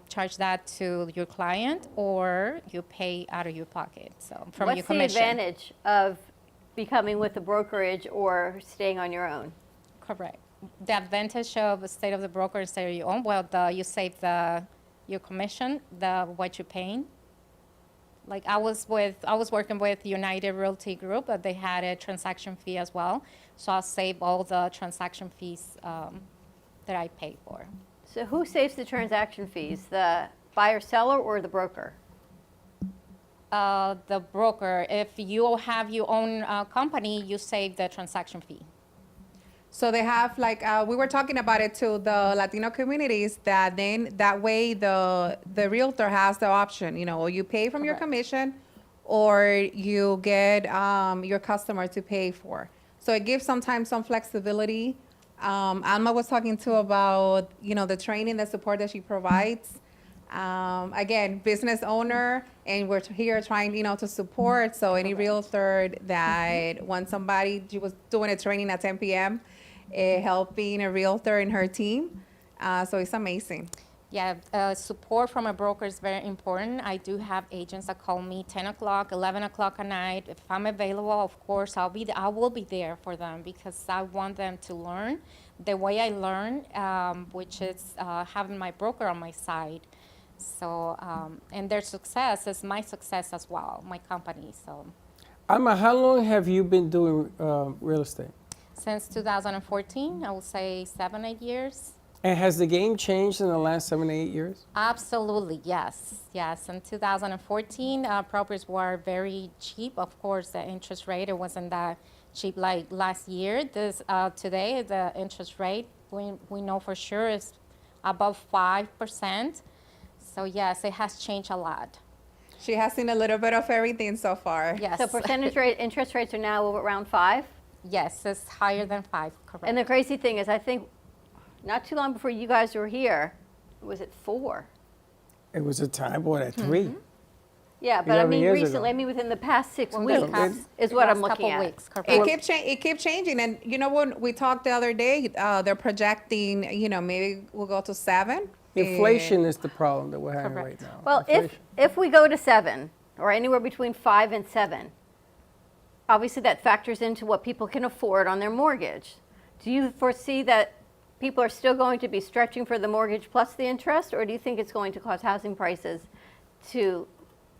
charge that to your client, or you pay out of your pocket, so from your What's the commission. advantage of becoming with a brokerage or staying on your own? Correct. The advantage of a state of the broker instead of your own, well, you save your commission, what you're paying. Like I was working with United Realty Group, but they had a transaction fee as well. So I'll save all the transaction fees that I pay for. So who saves the transaction fees, the buyer seller or the broker? The broker, if you have your own company, you save the transaction fee. so they have we were talking about it to the Latino communities that way the realtor has the option, or you pay from your Correct. commission or you get your customer to pay for. So it gives sometimes some flexibility. Alma was talking too about, the training, the support that she provides. Again, business owner, and we're here trying, to support. So any realtor that wants somebody, she was doing a training at 10 p.m., helping a realtor and her team. So it's amazing. Yeah, support from a broker is very important. I do have agents that call me 10 o'clock, 11 o'clock at night. If I'm available, of course, I will be there for them because I want them to learn the way I learn, which is having my broker on my side. So, and their success is my success as well, my company. So, Alma, how long have you been doing real estate? since 2014, I would say 7-8 years. And has the game changed in the last 7 to 8 years? Absolutely, yes. Yes, in 2014, properties were very cheap. Of course, the interest rate, it wasn't that cheap like last year. Today, the interest rate, we know for sure is above 5%. So yes, it has changed a lot. She has seen a little bit of everything so far. Yes. So percentage rate, interest rates are now around 5? Yes, it's higher than 5, correct. And the crazy thing is, I think not too long before you guys were here, was it 4? It was a time, boy, at 3. Yeah, but I 11 mean years recently, ago. I mean within the past 6 Within the weeks past- is what I'm last looking couple at. weeks, correct. It keeps changing, and when we talked the other day, they're projecting, maybe we'll go to 7. Inflation is the problem that we're having Correct. right now. Well, Inflation. if we go to 7 or anywhere between 5 and 7, obviously that factors into what people can afford on their mortgage. Do you foresee that people are still going to be stretching for the mortgage plus the interest, or do you think it's going to cause housing prices to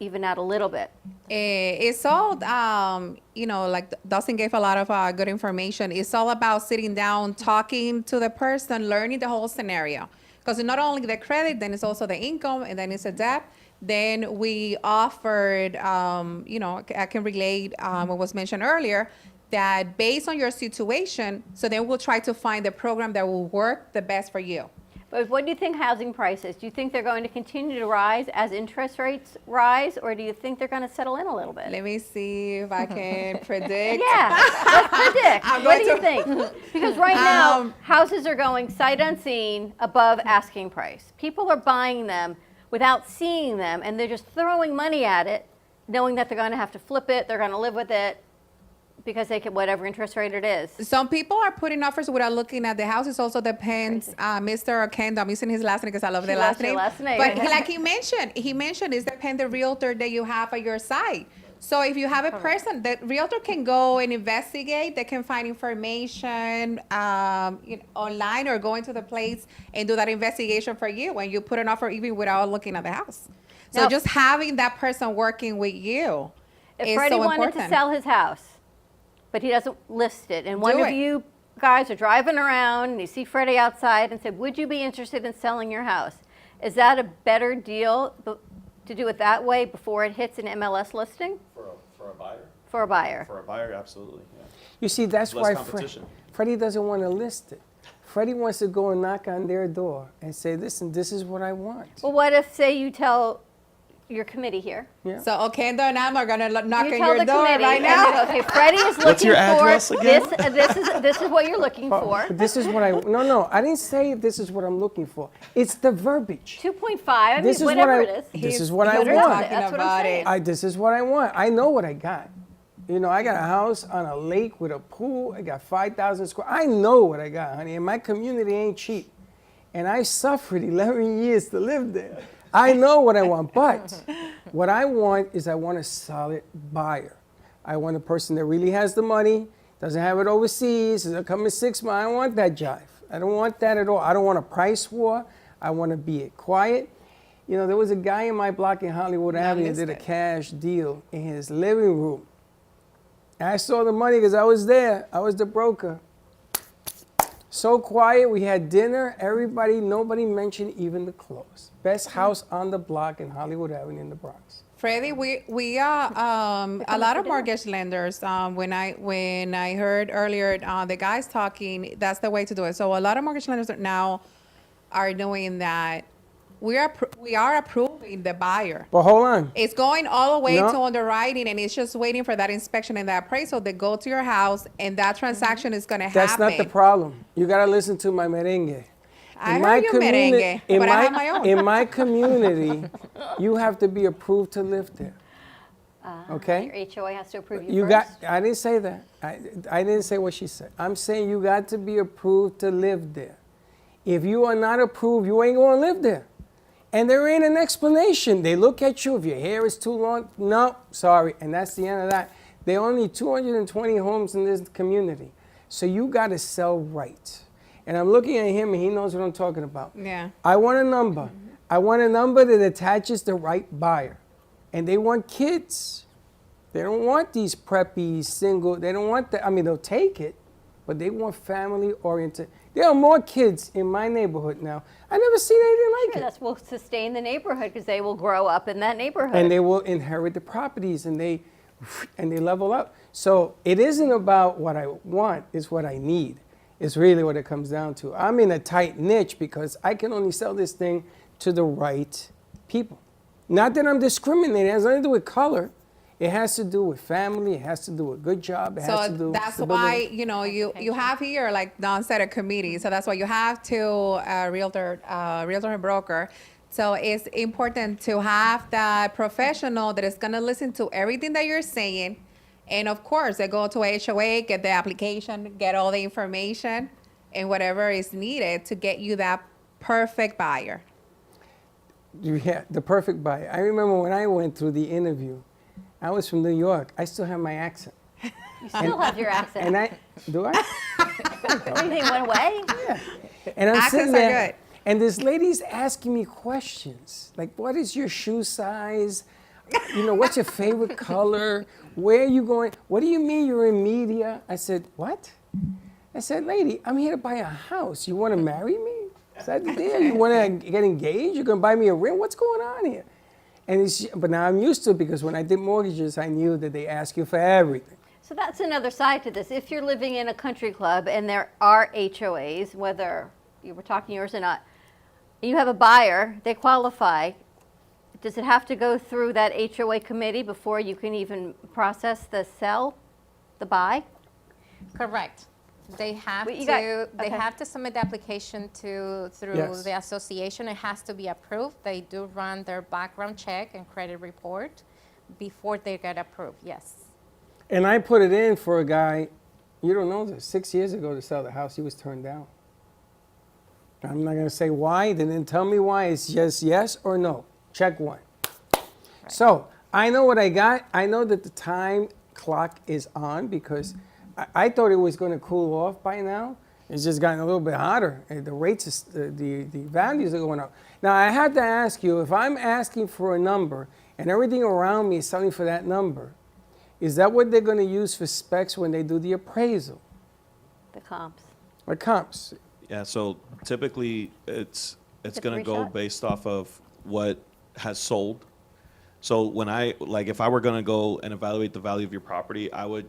even out a little bit? It's all, like Dustin gave a lot of good information. It's all about sitting down, talking to the person, learning the whole scenario. Because it's not only the credit, then it's also the income, and then it's a debt. Then we offered, I can relate what was mentioned earlier, that based on your situation, so then we'll try to find the program that will work the best for you. But what do you think housing prices? Do you think they're going to continue to rise as interest rates rise, or do you think they're going to settle in a little bit? Let me see if I can predict. Yeah, let's predict. I'm What do going you think? Because right now, houses are going sight unseen above asking price. People are buying them without seeing them, and they're just throwing money at it, knowing that they're going to have to flip it, they're going to live with it, because they get whatever interest rate it is. Some people are putting offers without looking at the house. It also depends. Mr. Kendo, I'm using his last name because I love the last loves your name. last name. But like he mentioned, it depends the realtor that you have at your side. So if you have a person, the realtor can go and investigate. They can find information online or go into the place and do that investigation for you when you put an offer even without looking at the house. So Now- just having that person working with you If is Freddie so wanted important. to sell his house, but he doesn't list it, and one Do of it. you guys are driving around and you see Freddie outside and said, would you be interested in selling your house? Is that a better deal to do it that way before it hits an MLS listing? For a buyer? For a buyer. For a buyer, absolutely, yeah. You see, that's Less why competition. Freddie doesn't want to list it. Freddie wants to go and knock on their door and say, listen, this is what I want. Well, what if, say, you tell your committee here? Yeah. So Okendo and I are gonna knock You on tell your the door committee, right and now. they go, okay, Freddie is looking What's your address for again? this is what you're looking for. But this is what no, I didn't say this is what I'm looking for. It's the verbiage. 2.5. I This mean, is what whatever I- it is. This is what I He's want. talking That's what I'm about saying. it. This is what I want. I know what I got. You know, I got a house on a lake with a pool. I got 5,000 square. I know what I got, honey. And my community ain't cheap. And I suffered 11 years to live there. I know what I want, but what I want is I want a solid buyer. I want a person that really has the money, doesn't have it overseas, is coming 6 months. I don't want that jive. I don't want that at all. I don't want a price war. I want to be quiet. You know, there was a guy in my block in Hollywood Avenue that did a cash deal in his living room. And I saw the money because I was there. I was the broker. So quiet, we had dinner, nobody mentioned even the close. Best house on the block in Hollywood Avenue in the Bronx. Freddie, we are a lot of mortgage lenders. When I heard earlier the guys talking, that's the way to do it. So a lot of mortgage lenders now are doing that. We are approving the buyer. But hold on. It's going all the way No. to underwriting, and it's just waiting for that inspection and that appraisal. They go to your house, and that transaction is going to happen. That's not the problem. You got to listen to my merengue. I heard your merengue, but I have my own. In my community, you have to be approved to live there. Okay? Your HOA has to approve you You first. got. I didn't say that. I didn't say what she said. I'm saying you got to be approved to live there. If you are not approved, you ain't going to live there. And there ain't an explanation. They look at you. If your hair is too long, no, sorry. And that's the end of that. There are only 220 homes in this community. So you got to sell right. And I'm looking at him, and he knows what I'm talking about. Yeah. I want a number. I want a number that attaches the right buyer. And they want kids. They don't want these preppy, single. They don't want that. I mean, they'll take it, but they want family-oriented. There are more kids in my neighborhood now. I never seen anything like Sure, it. that will sustain the neighborhood because they will grow up in that neighborhood. And they will inherit the properties, and they level up. So it isn't about what I want, it's what I need. It's really what it comes down to. I'm in a tight niche because I can only sell this thing to the right people. Not that I'm discriminating, it has nothing to do with color. It has to do with family, it has to do with good job, it has to do So with that's stability. why, you have here, like Don said, a committee. So that's why you have to realtor and broker. So it's important to have that professional that is going to listen to everything that you're saying. And of course, they go to HOA, get the application, get all the information and whatever is needed to get you that perfect buyer. Yeah, the perfect buyer. I remember when I went through the interview, I was from New York. I still have my accent. You still have your accent. And do I? Everything went away? And I'm Accents sitting are there, good. and this lady's asking me questions like, "What is your shoe size? What's your favorite color? Where are you going? What do you mean you're in media?" I said, "What?" I said, "Lady, I'm here to buy a house. You want to marry me? Is that the deal? You want to get engaged? You're gonna buy me a ring? What's going on here?" But now I'm used to it because when I did mortgages, I knew that they ask you for everything. So that's another side to this. If you're living in a country club and there are HOAs, whether you were talking yours or not, and you have a buyer, they qualify, does it have to go through that HOA committee before you can even process the sell, the buy? Correct. They have But you to. got- They okay. have to submit the application through Yes. the association. It has to be approved. They do run their background check and credit report before they get approved. Yes. And I put it in for a guy, you don't know this, 6 years ago to sell the house. He was turned down. I'm not going to say why. They didn't tell me why. It's just yes or no. Check one. So I know what I got. I know that the time clock is on because I thought it was going to cool off by now. It's just gotten a little bit hotter. And the rates, the values are going up. Now I have to ask you, if I'm asking for a number and everything around me is selling for that number, is that what they're going to use for specs when they do the appraisal? The comps. Like comps. Yeah, so typically it's It's a going to free go shot. based off of what has sold. So when if I were going to go and evaluate the value of your property, I would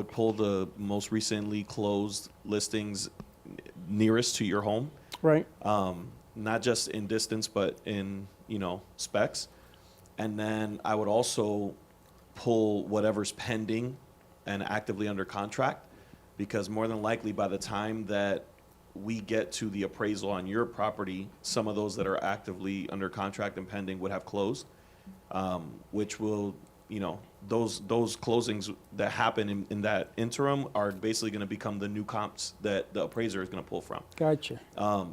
pull the most recently closed listings nearest to your home. Right. Not just in distance, but in, specs. And then I would also pull whatever's pending and actively under contract, because more than likely by the time that we get to the appraisal on your property, some of those that are actively under contract and pending would have closed, which will, those closings that happen in that interim are basically going to become the new comps that the appraiser is going to pull from. Gotcha.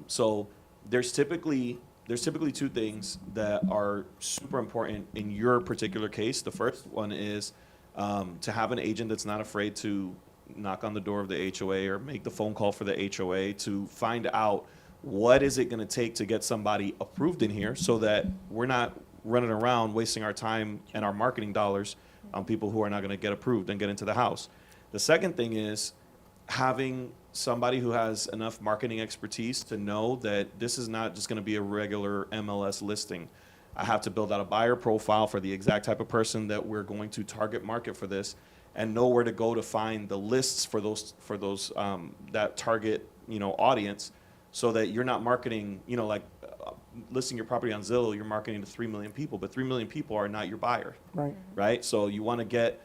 So there's typically two things that are super important in your particular case. The first one is to have an agent that's not afraid to knock on the door of the HOA or make the phone call for the HOA to find out what is it going to take to get somebody approved in here, so that we're not running around wasting our time and our marketing dollars on people who are not going to get approved and get into the house. The second thing is having somebody who has enough marketing expertise to know that this is not just going to be a regular MLS listing. I have to build out a buyer profile for the exact type of person that we're going to target market for this, and know where to go to find the lists for those that target audience, so that you're not marketing listing your property on Zillow. You're marketing to 3 million people, but 3 million people are not your buyer. Right. So you want to get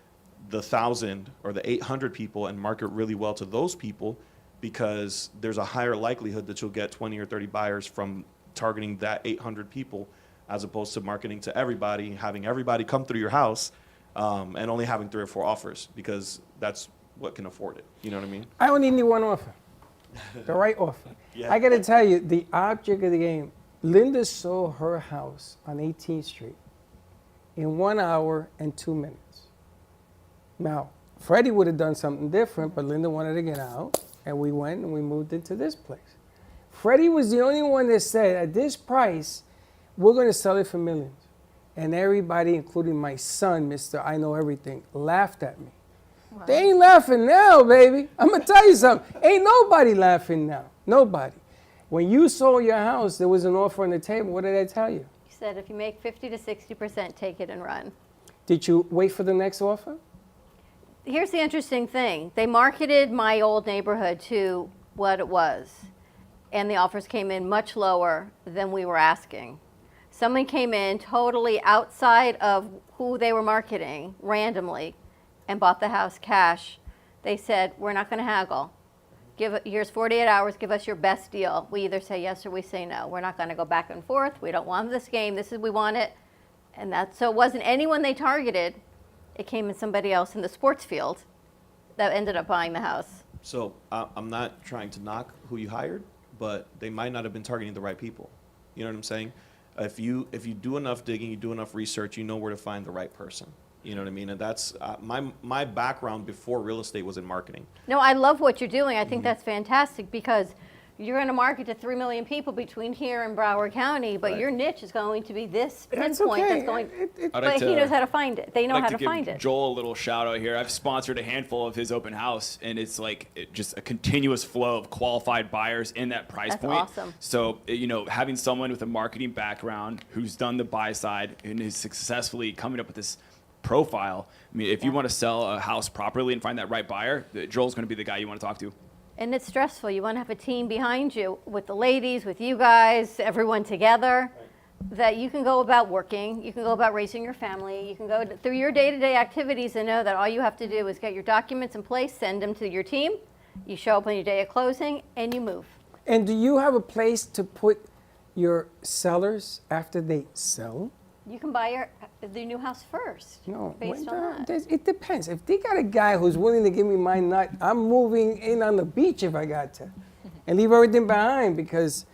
the 1,000 or the 800 people and market really well to those people, because there's a higher likelihood that you'll get 20 or 30 buyers from targeting that 800 people, as opposed to marketing to everybody, having everybody come through your house, and only having 3 or 4 offers, because that's what can afford it. You know what I mean? I only need one offer. The right offer. Yeah. I got to tell you, the object of the game, Linda sold her house on 18th Street in 1 hour and 2 minutes. Now, Freddie would have done something different, but Linda wanted to get out, and we went and we moved into this place. Freddie was the only one that said, at this price, we're going to sell it for millions. And everybody, including my son, Mr. I Know Everything, laughed at me. Wow. They ain't laughing now, baby. I'm going to tell you something. Ain't nobody laughing now. Nobody. When you sold your house, there was an offer on the table. What did I tell you? You said if you make 50 to 60%, take it and run. Did you wait for the next offer? Here's the interesting thing. They marketed my old neighborhood to what it was, and the offers came in much lower than we were asking. Someone came in totally outside of who they were marketing randomly and bought the house cash. They said, we're not going to haggle. Here's 48 hours, give us your best deal. We either say yes or we say no. We're not going to go back and forth. We don't want this game. We want it. And so it wasn't anyone they targeted. It came in somebody else in the sports field that ended up buying the house. So I'm not trying to knock who you hired, but they might not have been targeting the right people. You know what I'm saying? If you do enough digging, you do enough research, you know where to find the right person. You know what I mean? And that's my background before real estate was in marketing. No, I love what you're doing. I think that's fantastic, because you're going to market to 3 million people between here and Broward County, but your niche is going to be this pinpoint. okay. That's going. I'd But like he to- knows how to find it. They know I'd how like to to find give it. Joel a little shout out here. I've sponsored a handful of his open house, and it's just a continuous flow of qualified buyers in that price That's point. awesome. So, having someone with a marketing background who's done the buy side and is successfully coming up with this profile. I mean, if you want to sell a house properly and find that right buyer, Joel's going to be the guy you want to talk to. And it's stressful. You want to have a team behind you with the ladies, with you guys, everyone together, that you can go about working, you can go about raising your family, you can go through your day-to-day activities and know that all you have to do is get your documents in place, send them to your team, you show up on your day of closing, and you move. And do you have a place to put your sellers after they sell? You can buy the new house first. No, based on that. it depends. If they got a guy who's willing to give me my nut, I'm moving in on the beach if I got to, and leave everything behind, because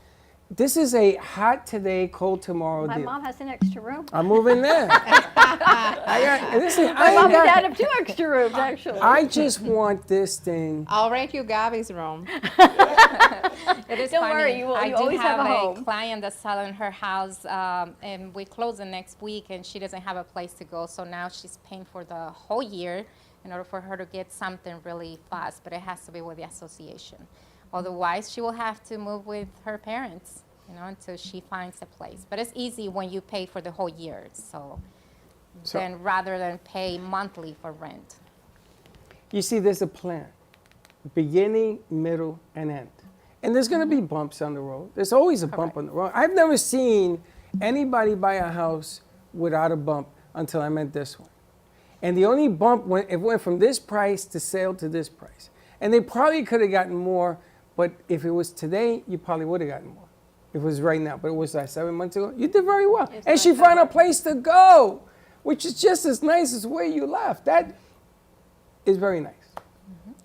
this is a hot today, cold tomorrow My deal. mom has an extra room. I'm moving there. Listen, My mom and dad have 2 extra rooms, actually. I just want this thing. I'll rent you Gabby's room. It is Don't funny. worry, you I do always have a home. client that's selling her house, and we close the next week, and she doesn't have a place to go. So now she's paying for the whole year, in order for her to get something really fast, but it has to be with the association. Otherwise, she will have to move with her parents, until she finds a place. But it's easy when you pay for the whole year, so then rather than pay monthly for rent. You see, there's a plan, beginning, middle, and end. And there's going to be bumps on the road. There's always a bump on the road. I've never seen anybody buy a house without a bump until I met this one. And the only bump it went from this price to sale to this price. And they probably could have gotten more, but if it was today, you probably would have gotten more. If it was right now, but it was 7 months ago. You did very well. And she found a place to go, which is just as nice as where you left. That is very nice.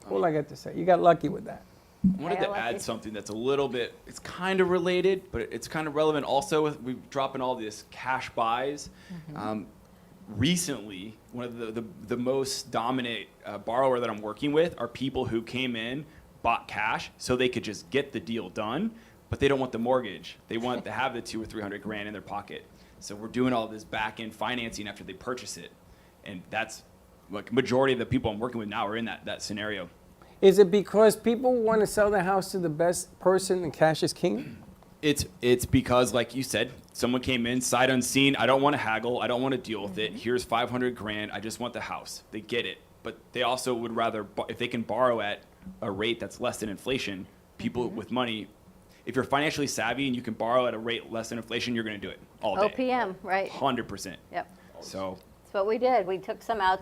All I got to say. You got lucky with that. I wanted to add something that's a little bit, it's kind of related, but it's kind of relevant also. We're dropping all this cash buys. Recently, one of the most dominant borrower that I'm working with are people who came in, bought cash so they could just get the deal done, but they don't want the mortgage. They want to have the $200,000 or $300,000 in their pocket. So we're doing all this back-end financing after they purchase it. And that's like majority of the people I'm working with now are in that scenario. Is it because people want to sell the house to the best person and cash is king? It's because, like you said, someone came in, sight unseen. I don't want to haggle. I don't want to deal with it. Here's $500,000. I just want the house. They get it. But they also would rather, if they can borrow at a rate that's less than inflation, people with money, if you're financially savvy and you can borrow at a rate less than inflation, you're going to do it all day. OPM, right. 100%. Yep. So That's what we did. We took some out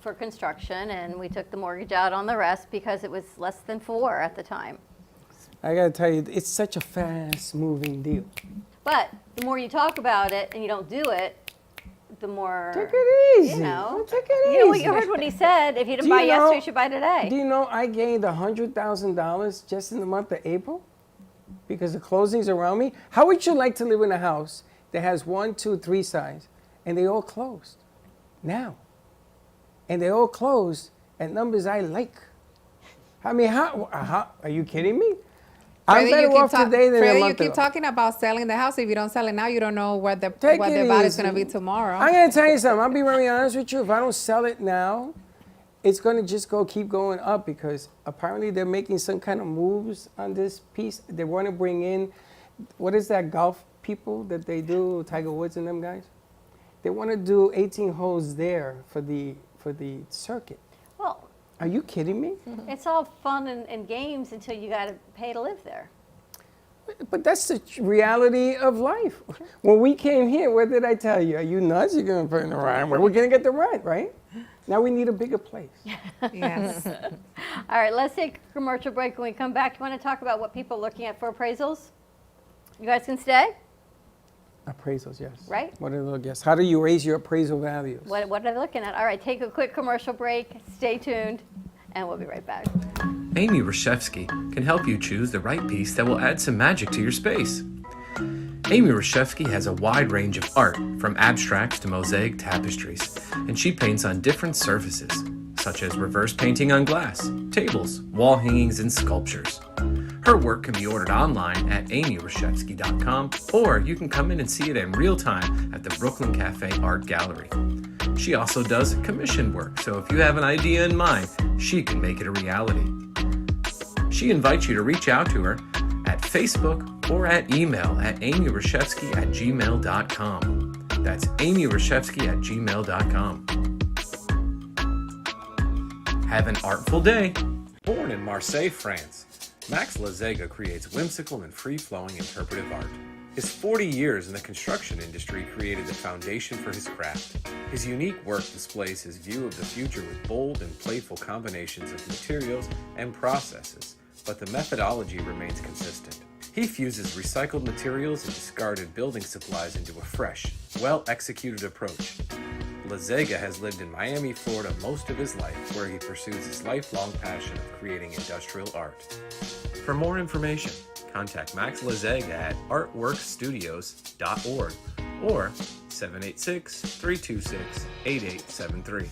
for construction, and we took the mortgage out on the rest because it was less than 4 at the time. I got to tell you, it's such a fast-moving deal. But the more you talk about it and you don't do it, the more... Take it easy. You know. Take it You know what easy. you heard what he said. If you didn't Do buy you know- yesterday, you should buy today. Do you know I gained $100,000 just in the month of April because of closings around me? How would you like to live in a house that has 1, 2, 3 sides and they all closed now? And they all closed at numbers I like. I mean, how are you kidding me? I'm Freddie, better off today than a Freddie, month you keep ago. talking about selling the house. If you don't sell it now, you don't know what the Take what it the value's going to easy. be tomorrow. I'm going to tell you something. I'll be very honest with you. If I don't sell it now, it's going to just keep going up because apparently they're making some kind of moves on this piece. They want to bring in, what is that golf people that they do, Tiger Woods and them guys? They want to do 18 holes there for the circuit. Well, Are you kidding me? it's all fun and games until you got to pay to live there. But that's the reality of life. When we came here, what did I tell you? Are you nuts? You're going to put in the rent. We're going to get the rent, right? Now we need a bigger place. Yes. All right, let's take a commercial break. When we come back, you want to talk about what people are looking at for appraisals? You guys can stay? Appraisals, yes. Right. What are the guess? How do you raise your appraisal values? What are they looking at? All right, take a quick commercial break. Stay tuned, and we'll be right back. Amy Reshevsky can help you choose the right piece that will add some magic to your space. Amy Reshevsky has a wide range of art, from abstracts to mosaic tapestries, and she paints on different surfaces, such as reverse painting on glass, tables, wall hangings, and sculptures. Her work can be ordered online at amyreshevsky.com, or you can come in and see it in real time at the Brooklyn Cafe Art Gallery. She also does commission work, so if you have an idea in mind, she can make it a reality. She invites you to reach out to her at Facebook or at email at amyreshevsky@gmail.com. That's amyreshevsky@gmail.com. Have an artful day. Born in Marseille, France, Max Lazega creates whimsical and free-flowing interpretive art. His 40 years in the construction industry created the foundation for his craft. His unique work displays his view of the future with bold and playful combinations of materials and processes, but the methodology remains consistent. He fuses recycled materials and discarded building supplies into a fresh, well-executed approach. Lazega has lived in Miami, Florida most of his life, where he pursues his lifelong passion of creating industrial art. For more information, contact Max Lazega at artworkstudios.org or 786-326-8873.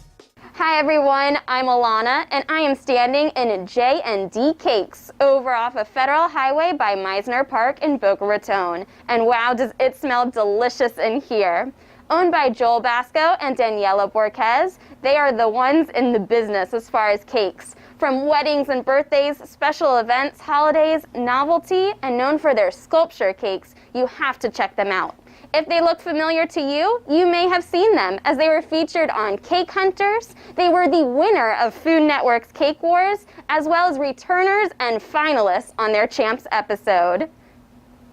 Hi everyone, I'm Alana and I am standing in J&D Cakes over off of Federal Highway by Meisner Park in Boca Raton. And wow, does it smell delicious in here. Owned by Joel Basco and Daniela Borquez, they are the ones in the business as far as cakes. From weddings and birthdays, special events, holidays, novelty, and known for their sculpture cakes, you have to check them out. If they look familiar to you, you may have seen them as they were featured on Cake Hunters. They were the winner of Food Network's Cake Wars, as well as returners and finalists on their Champs episode.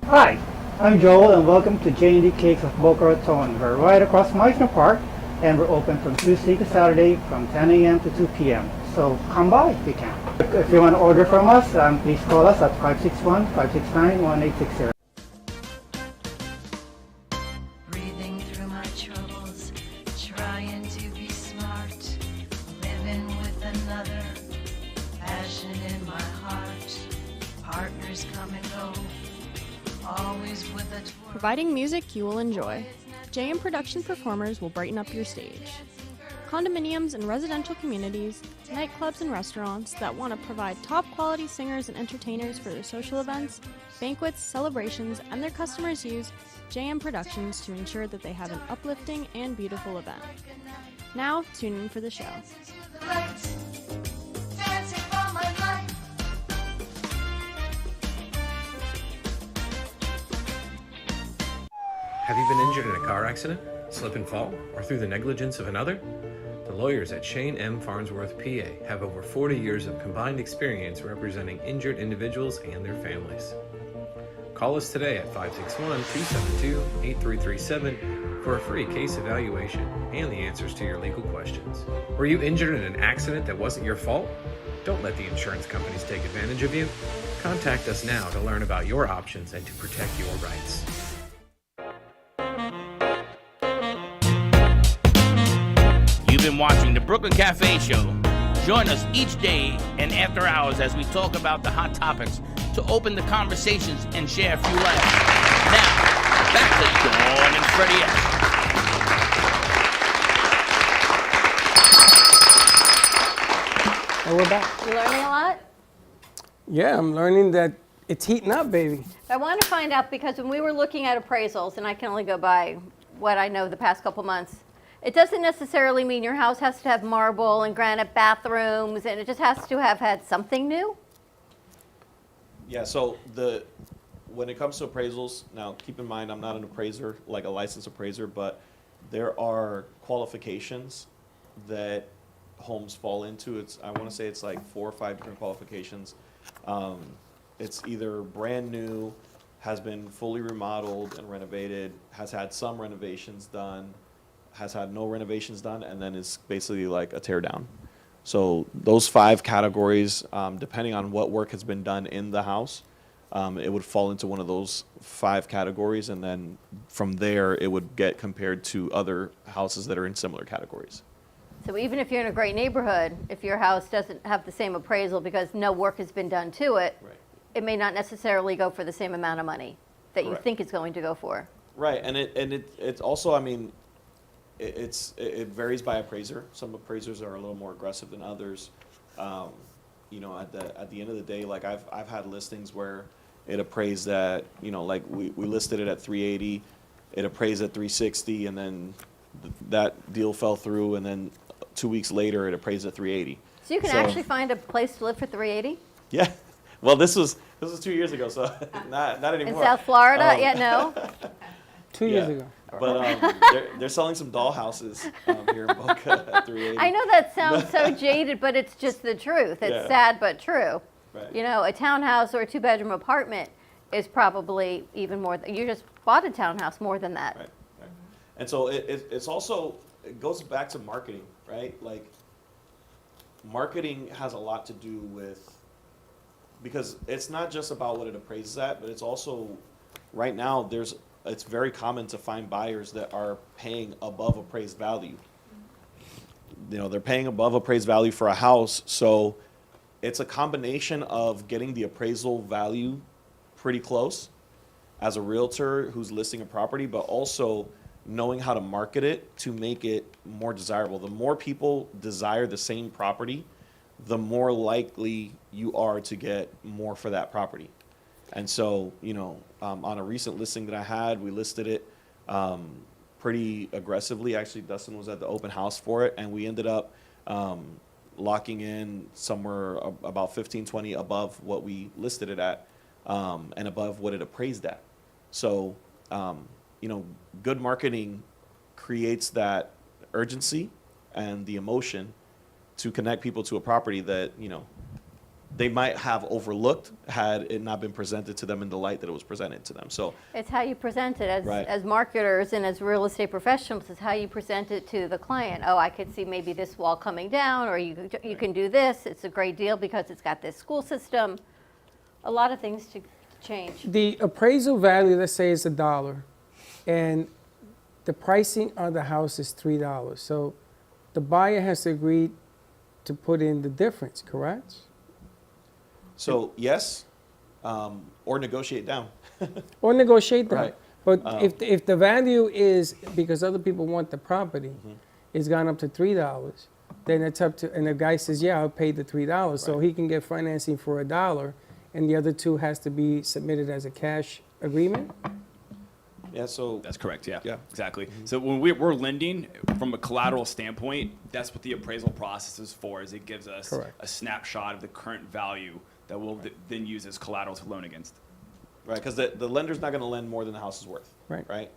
Hi, I'm Joel and welcome to J&D Cakes of Boca Raton. We're right across Meisner Park and we're open from Tuesday to Saturday from 10 a.m. to 2 p.m. So come by if you can. If you want to order from us, please call us at 561-569-1860. Breathing through my troubles, trying to be smart, living with another, passion in my heart, partners come and go, always with a twirl. Providing music you will enjoy. JM Production performers will brighten up your stage. Condominiums and residential communities, nightclubs and restaurants that want to provide top quality singers and entertainers for their social events, banquets, celebrations, and their customers use JM Productions to ensure that they have an uplifting and beautiful event. Now, tune in for the show. Have you been injured in a car accident, slip and fall, or through the negligence of another? The lawyers at Shane M. Farnsworth, PA have over 40 years of combined experience representing injured individuals and their families. Call us today at 561-272-8337 for a free case evaluation and the answers to your legal questions. Were you injured in an accident that wasn't your fault? Don't let the insurance companies take advantage of you. Contact us now to learn about your options and to protect your rights. You've been watching the Brooklyn Cafe Show. Join us each day and after hours as we talk about the hot topics to open the conversations and share a few laughs. Now, back to Dawn and Freddie S. And we're back. You learning a lot? Yeah, I'm learning that it's heating up, baby. I want to find out because when we were looking at appraisals, and I can only go by what I know the past couple months, it doesn't necessarily mean your house has to have marble and granite bathrooms, and it just has to have had something new. Yeah, so when it comes to appraisals, now keep in mind I'm not an appraiser, like a licensed appraiser, but there are qualifications that homes fall into. I want to say it's like 4 or 5 different qualifications. It's either brand new, has been fully remodeled and renovated, has had some renovations done, has had no renovations done, and then it's basically like a tear down. So those 5 categories, depending on what work has been done in the house, it would fall into one of those 5 categories, and then from there it would get compared to other houses that are in similar categories. So even if you're in a great neighborhood, if your house doesn't have the same appraisal because no work has been done to it, it may not necessarily go for the same amount of money that you think it's going to go for. Right, and it's also, I mean, it varies by appraiser. Some appraisers are a little more aggressive than others. You know, at the end of the day, like I've had listings where it appraised at, you know, like we listed it at 380, it appraised at 360, and then that deal fell through, and then 2 weeks later it appraised at 380. So you can actually find a place to live for 380? Yeah. Well, this was 2 years ago, so not anymore. In South Florida? Yeah, no. 2 years ago. But they're selling some dollhouses here in Boca at 380. I know that sounds so jaded, but it's just the truth. It's sad but true. Right. You know, a townhouse or a 2-bedroom apartment is probably even more. You just bought a townhouse more than that. Right. And so it's also, it goes back to marketing, right? Like marketing has a lot to do with, because it's not just about what it appraises at, but it's also, right now, it's very common to find buyers that are paying above appraised value. You know, they're paying above appraised value for a house, so it's a combination of getting the appraisal value pretty close as a realtor who's listing a property, but also knowing how to market it to make it more desirable. The more people desire the same property, the more likely you are to get more for that property. And so, you know, on a recent listing that I had, we listed it pretty aggressively. Actually, Dustin was at the open house for it, and we ended up locking in somewhere about 15, 20 above what we listed it at, and above what it appraised at. So, you know, good marketing creates that urgency and the emotion to connect people to a property that, you know, they might have overlooked had it not been presented to them in the light that it was presented to them. So It's how you present it as, Right. as marketers and as real estate professionals. It's how you present it to the client. Oh, I could see maybe this wall coming down, or you can do this. It's a great deal because it's got this school system. A lot of things to change. The appraisal value, let's say, is $1, and the pricing on the house is $3. So the buyer has to agree to put in the difference, correct? So yes, or negotiate down. Or negotiate that. Right. But if the value is, because other people want the property, it's gone up to $3, then it's up to, and the guy says, yeah, I'll pay the $3. So he can get financing for $1, and the other two has to be submitted as a cash agreement? Yeah, so That's correct, yeah. Yeah. Exactly. So when we're lending, from a collateral standpoint, that's what the appraisal process is for, is it gives us Correct. a snapshot of the current value that we'll then use as collateral to loan against. right, because the lender's not going to lend more than the house is worth. Right. Right.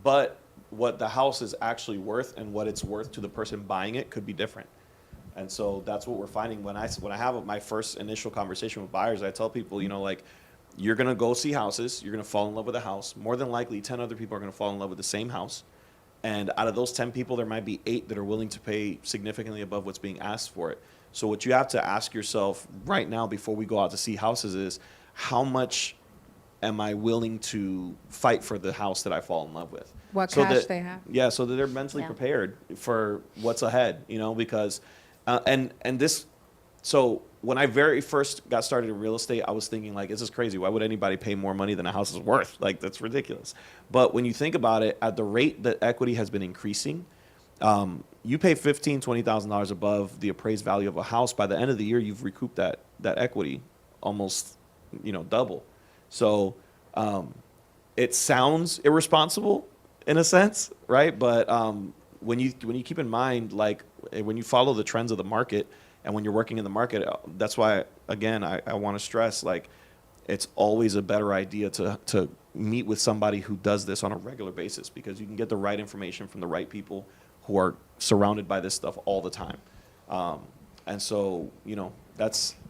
But what the house is actually worth and what it's worth to the person buying it could be different. And so that's what we're finding when I have my first initial conversation with buyers. I tell people, you know, like, you're going to go see houses. You're going to fall in love with a house. More than likely, 10 other people are going to fall in love with the same house. And out of those 10 people, there might be 8 that are willing to pay significantly above what's being asked for it. So what you have to ask yourself right now before we go out to see houses is, how much am I willing to fight for the house that I fall in love with? What So cash that- they have. Yeah, so that they're mentally Yeah. prepared for what's ahead, you know, because, and this, so when I very first got started in real estate, I was thinking, like, this is crazy. Why would anybody pay more money than a house is worth? Like, that's ridiculous. But when you think about it, at the rate that equity has been increasing, you pay $15,000, $20,000 above the appraised value of a house. By the end of the year, you've recouped that equity almost, you know, double. So it sounds irresponsible in a sense, right? But when you keep in mind, like, when you follow the trends of the market, and when you're working in the market, that's why, again, I want to stress, like, it's always a better idea to meet with somebody who does this on a regular basis, because you can get the right information from the right people who are surrounded by this stuff all the time. And so, you know,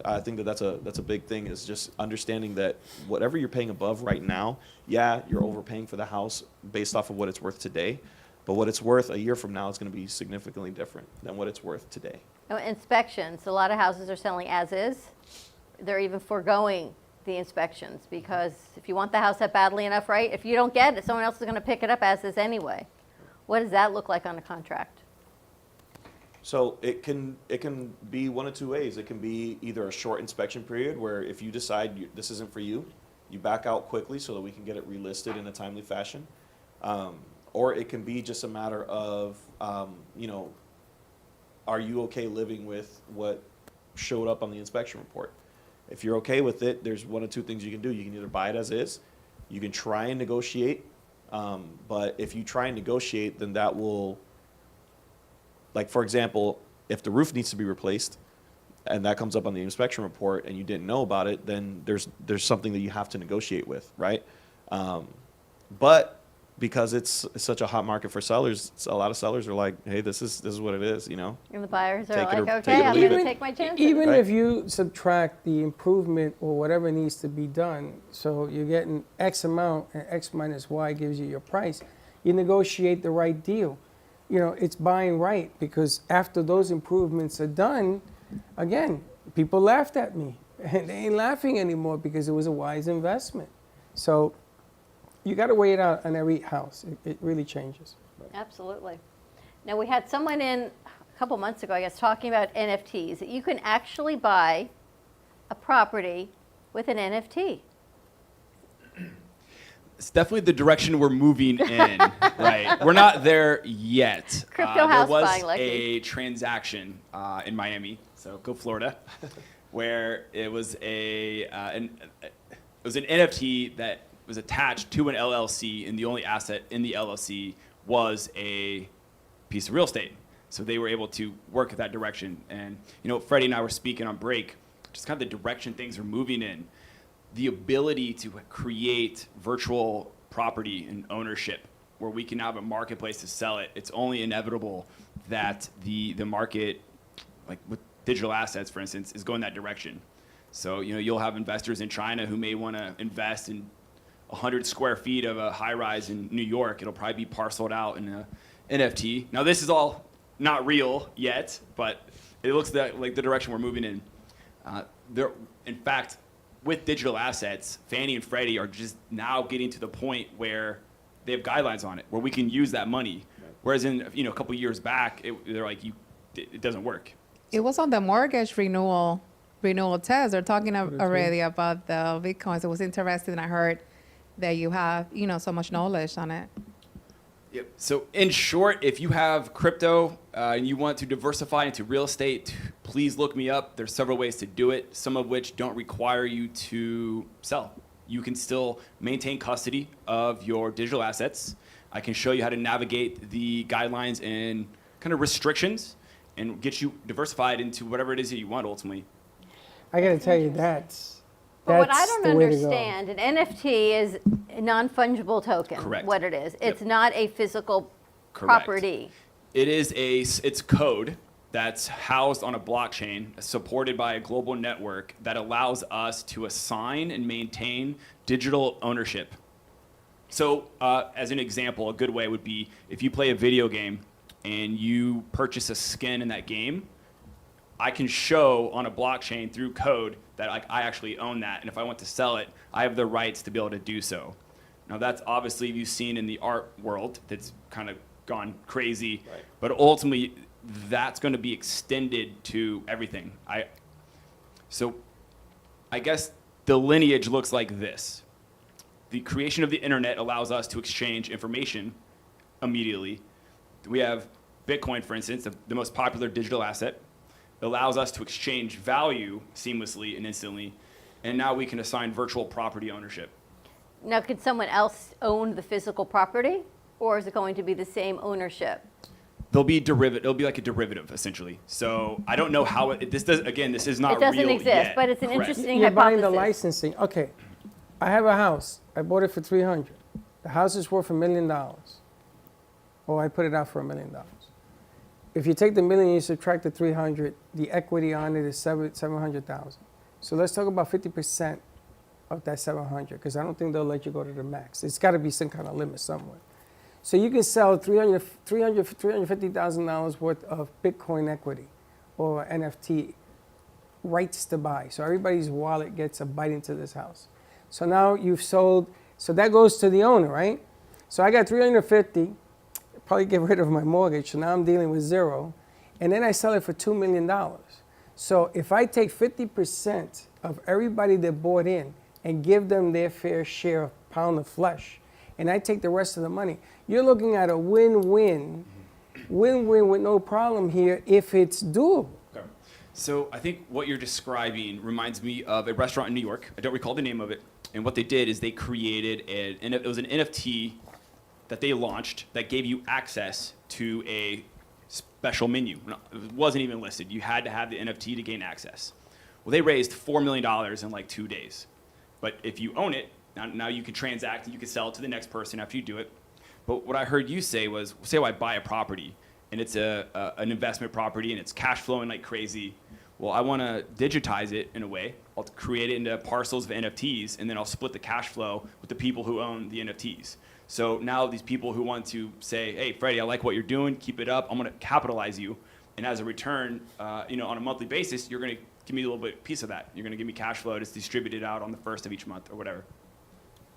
I think that's a big thing, is just understanding that whatever you're paying above right now, yeah, you're overpaying for the house based off of what it's worth today, but what it's worth a year from now is going to be significantly different than what it's worth today. Oh, inspections, a lot of houses are selling as is. They're even foregoing the inspections, because if you want the house that badly enough, right, if you don't get it, someone else is going to pick it up as is anyway. What does that look like on a contract? So it can be one of two ways. It can be either a short inspection period, where if you decide this isn't for you, you back out quickly so that we can get it relisted in a timely fashion. Or it can be just a matter of, you know, are you okay living with what showed up on the inspection report? If you're okay with it, there's one of two things you can do. You can either buy it as is, you can try and negotiate, but if you try and negotiate, then that will, like, for example, if the roof needs to be replaced and that comes up on the inspection report and you didn't know about it, then there's something that you have to negotiate with, right? But because it's such a hot market for sellers, a lot of sellers are like, hey, this is what it is, you know? And the buyers are Take it like, or- okay, take it or I'm leave going to it. take my chances. Even Right. if you subtract the improvement or whatever needs to be done, so you're getting X amount and X minus Y gives you your price, you negotiate the right deal. You know, it's buying right, because after those improvements are done, again, people laughed at me. And they ain't laughing anymore because it was a wise investment. So you got to weigh it out on every house. It really changes. Absolutely. Now, we had someone in a couple months ago, I guess, talking about NFTs, that you can actually buy a property with an NFT. It's definitely the direction we're moving in, right? We're not there yet. Crypto house there was buying, Lucky. a transaction in Miami, so go Florida, where it was an NFT that was attached to an LLC, and the only asset in the LLC was a piece of real estate. So they were able to work in that direction. And, Freddie and I were speaking on break, just kind of the direction things are moving in. The ability to create virtual property and ownership where we can have a marketplace to sell it, it's only inevitable that the market, like with digital assets, for instance, is going that direction. So, you'll have investors in China who may want to invest in 100 square feet of a high-rise in New York. It'll probably be parceled out in a NFT. Now, this is all not real yet, but it looks like the direction we're moving in. In fact, with digital assets, Fannie and Freddie are just now getting to the point where they have guidelines on it, where we can use that money. Whereas in a couple years back, they're like, it doesn't work. It was on the mortgage renewal test. They're talking already about the Bitcoins. It was interesting. I heard that you have, so much knowledge on it. Yep. So in short, if you have crypto and you want to diversify into real estate, please look me up. There's several ways to do it, some of which don't require you to sell. You can still maintain custody of your digital assets. I can show you how to navigate the guidelines and kind of restrictions and get you diversified into whatever it is that you want ultimately. I got to tell you, that's But what I don't the way to go. understand, an NFT is a non-fungible token. Correct. What it is. It's not a physical Correct. property. It is it's code that's housed on a blockchain supported by a global network that allows us to assign and maintain digital ownership. So as an example, a good way would be if you play a video game and you purchase a skin in that game, I can show on a blockchain through code that I actually own that. And if I want to sell it, I have the rights to be able to do so. Now that's obviously you've seen in the art world that's kind of gone crazy, right. But ultimately that's going to be extended to everything. So I guess the lineage looks like this. The creation of the internet allows us to exchange information immediately. We have Bitcoin, for instance, the most popular digital asset. It allows us to exchange value seamlessly and instantly. And now we can assign virtual property ownership. Now, could someone else own the physical property? Or is it going to be the same ownership? It'll be like a derivative, essentially. So I don't know how this is not real yet. It doesn't exist, but it's an interesting You're hypothesis. buying the licensing. Okay, I have a house. I bought it for $300,000. The house is worth $1 million. Or I put it out for $1 million. If you take the million and you subtract the 300, the equity on it is 700,000. So let's talk about 50% of that 700, because I don't think they'll let you go to the max. It's got to be some kind of limit somewhere. So you can sell $350,000 worth of Bitcoin equity or NFT rights to buy. So everybody's wallet gets a bite into this house. So now you've sold, so that goes to the owner, right? So I got 350, probably get rid of my mortgage. So now I'm dealing with zero. And then I sell it for $2 million. So if I take 50% of everybody that bought in and give them their fair share of pound of flesh, and I take the rest of the money, you're looking at a win-win with no problem here if it's doable. Okay. So I think what you're describing reminds me of a restaurant in New York. I don't recall the name of it. And what they did is they created it was an NFT that they launched that gave you access to a special menu. It wasn't even listed. You had to have the NFT to gain access. Well, they raised $4 million in like 2 days. But if you own it, now you can transact and you can sell it to the next person after you do it. But what I heard you say was, say I buy a property and it's an investment property and it's cash flowing like crazy. Well, I want to digitize it in a way. I'll create it into parcels of NFTs, and then I'll split the cash flow with the people who own the NFTs. So now these people who want to say, hey, Freddie, I like what you're doing. Keep it up. I'm going to capitalize you. And as a return, on a monthly basis, you're going to give me a little bit piece of that. You're going to give me cash flow that's distributed out on the first of each month or whatever.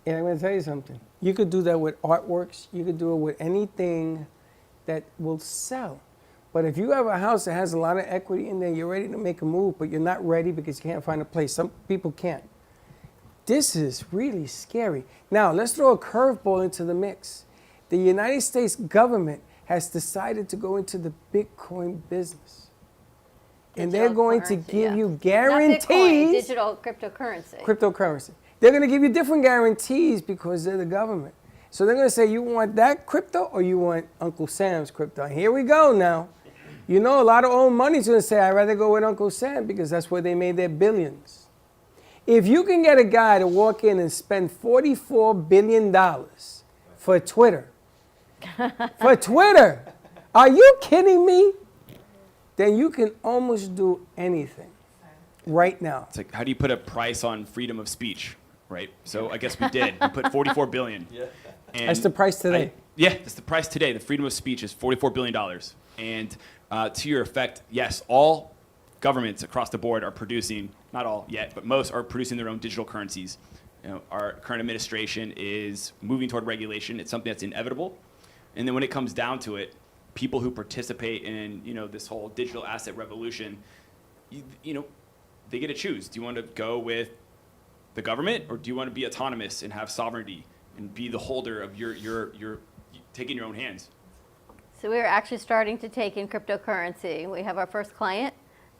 And I'm going to tell you something. You could do that with artworks. You could do it with anything that will sell. But if you have a house that has a lot of equity in there, you're ready to make a move, but you're not ready because you can't find a place. Some people can't. This is really scary. Now, let's throw a curveball into the mix. The United States government has decided to go into the Bitcoin business. And they're going to give you guarantees. Not Bitcoin, digital cryptocurrency. Cryptocurrency. They're going to give you different guarantees because they're the government. So they're going to say, you want that crypto or you want Uncle Sam's crypto? And here we go now. You know, a lot of old money's going to say, I'd rather go with Uncle Sam because that's where they made their billions. If you can get a guy to walk in and spend $44 billion for Twitter, are you kidding me? Then you can almost do anything right now. It's like, how do you put a price on freedom of speech, right? So I guess we did. We put $44 billion. Yeah. And That's the price today. That's the price today. The freedom of speech is $44 billion. And to your effect, yes, all governments across the board are producing, not all yet, but most are producing their own digital currencies. You know, our current administration is moving toward regulation. It's something that's inevitable. And then when it comes down to it, people who participate in, you know, this whole digital asset revolution, you know, they get to choose. Do you want to go with the government, or do you want to be autonomous and have sovereignty and be the holder of your taking your own hands? So we're actually starting to take in cryptocurrency. We have our first client,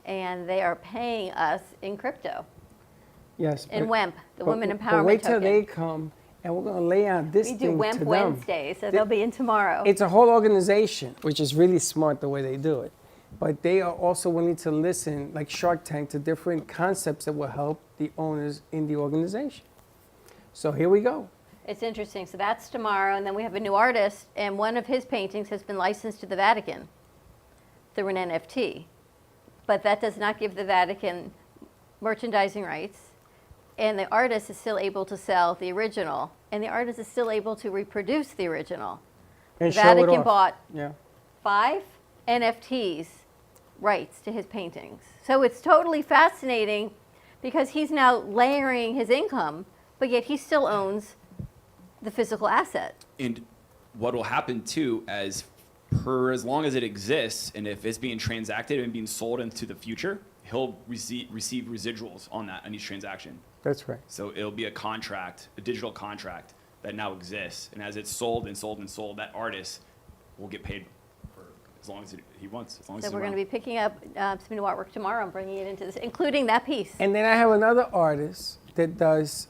and they are paying us in crypto. Yes. In WEMP, the Women Empowerment But wait till Token. they come, and we're going to lay out this We thing do WEMP to them. Wednesday, so they'll be in tomorrow. It's a whole organization, which is really smart the way they do it. But they are also willing to listen, like Shark Tank, to different concepts that will help the owners in the organization. So here we go. It's interesting. So that's tomorrow, and then we have a new artist, and one of his paintings has been licensed to the Vatican through an NFT. But that does not give the Vatican merchandising rights, and the artist is still able to sell the original, and the artist is still able to reproduce the original. And the show it Vatican off. bought Yeah. 5 NFTs rights to his paintings. So it's totally fascinating because he's now layering his income, but yet he still owns the physical asset. And what will happen too, as long as it exists, and if it's being transacted and being sold into the future, he'll receive residuals on each transaction. That's right. So it'll be a contract, a digital contract that now exists, and as it's sold and sold and sold, that artist will get paid for as long as he wants. As long as So he's we're going around. to be picking up some new artwork tomorrow and bringing it into this, including that piece. And then I have another artist that does,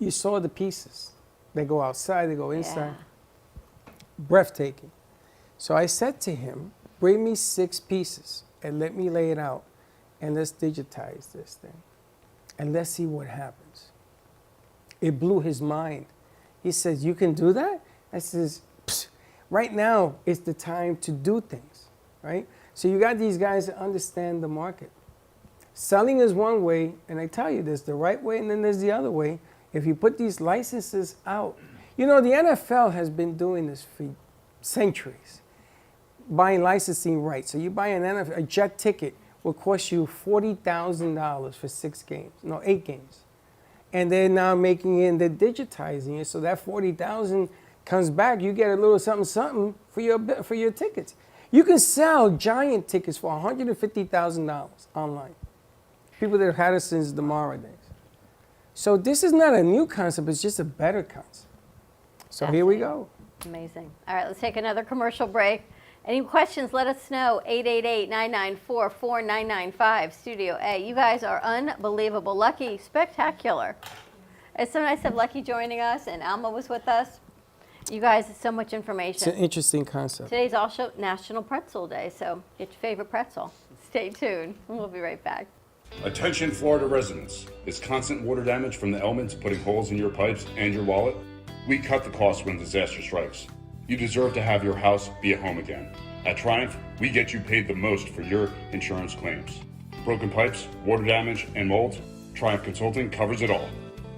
you saw the pieces. They go outside, they go inside. Breathtaking. So I said to him, bring me 6 pieces and let me lay it out and let's digitize this thing and let's see what happens. It blew his mind. He says, you can do that? I says, right now is the time to do things, right? So you got these guys that understand the market. Selling is one way, and I tell you, there's the right way and then there's the other way. If you put these licenses out, you know, the NFL has been doing this for centuries, buying licensing rights. So you buy a jet ticket will cost you $40,000 for 8 games. And they're now they're digitizing it, so that $40,000 comes back. You get a little something for your tickets. You can sell giant tickets for $150,000 online. People that have had it since the Mara days. So this is not a new concept, it's just a better concept. So here we go. Amazing. All right, let's take another commercial break. Any questions, let us know. 888-994-4995, Studio A. You guys are unbelievable. Lucky, spectacular. It's so nice to have Lucky joining us, and Alma was with us. You guys, so much information. It's an interesting concept. Today's also National Pretzel Day, so get your favorite pretzel. Stay tuned. We'll be right back. Attention Florida residents. Is constant water damage from the elements putting holes in your pipes and your wallet? We cut the cost when disaster strikes. You deserve to have your house be a home again. At Triumph, we get you paid the most for your insurance claims. Broken pipes, water damage, and mold? Triumph Consulting covers it all.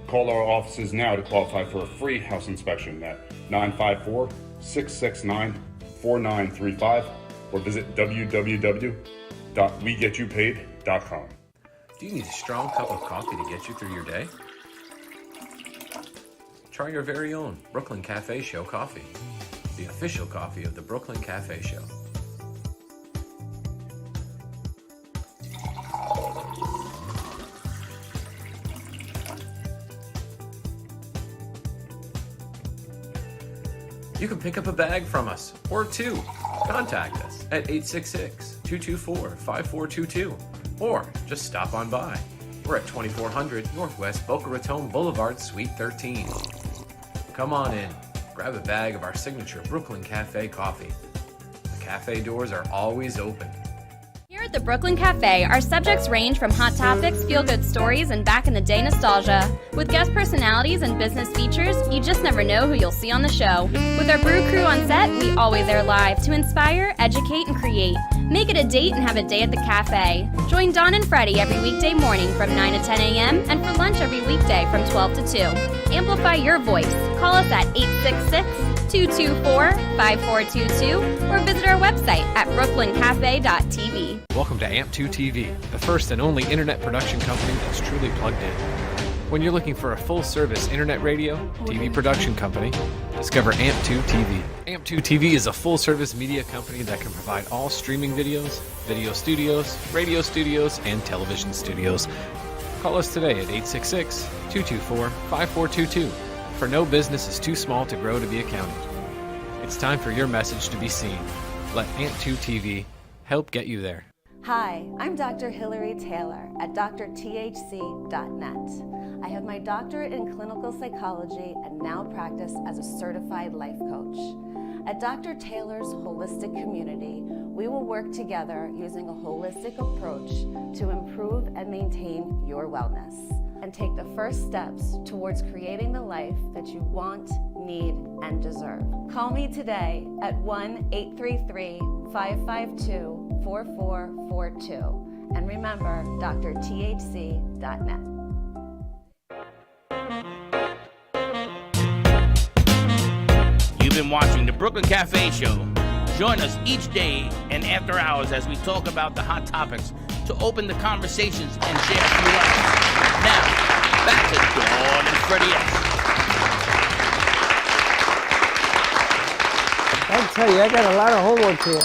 Call our offices now to qualify for a free house inspection at 954-669-4935 or visit www.wegetYouPaid.com. Do you need a strong cup of coffee to get you through your day? Try your very own Brooklyn Cafe Show coffee, the official coffee of the Brooklyn Cafe Show. You can pick up a bag from us, or 2. Contact us at 866-224-5422, or just stop on by. We're at 2400 Northwest Boca Raton Boulevard, Suite 13. Come on in, grab a bag of our signature Brooklyn Cafe coffee. The cafe doors are always open. Here at the Brooklyn Cafe, our subjects range from hot topics, feel-good stories, and back-in-the-day nostalgia. With guest personalities and business features, you just never know who you'll see on the show. With our brew crew on set, we always air live to inspire, educate, and create. Make it a date and have a day at the cafe. Join Dawn and Freddie every weekday morning from 9 to 10 a.m. and for lunch every weekday from 12 to 2. Amplify your voice. Call us at 866-224-5422 or visit our website at brooklyncafe.tv. Welcome to AMP2 TV, the first and only internet production company that's truly plugged in. When you're looking for a full-service internet radio, TV production company, discover AMP2 TV. AMP2 TV is a full-service media company that can provide all streaming videos, video studios, radio studios, and television studios. Call us today at 866-224-5422, for no business is too small to grow to be accounted. It's time for your message to be seen. Let AMP2 TV help get you there. Hi, I'm Dr. Hillary Taylor at drthc.net. I have my doctorate in clinical psychology and now practice as a certified life coach. At Dr. Taylor's Holistic Community, we will work together using a holistic approach to improve and maintain your wellness and take the first steps towards creating the life that you want, need, and deserve. Call me today at 1-833-552-4442. And remember, drthc.net. You've been watching the Brooklyn Cafe Show. Join us each day and after hours as we talk about the hot topics to open the conversations and share a few laughs. Now, back to Dawn and Freddie S. I tell you, I got a lot of homework here.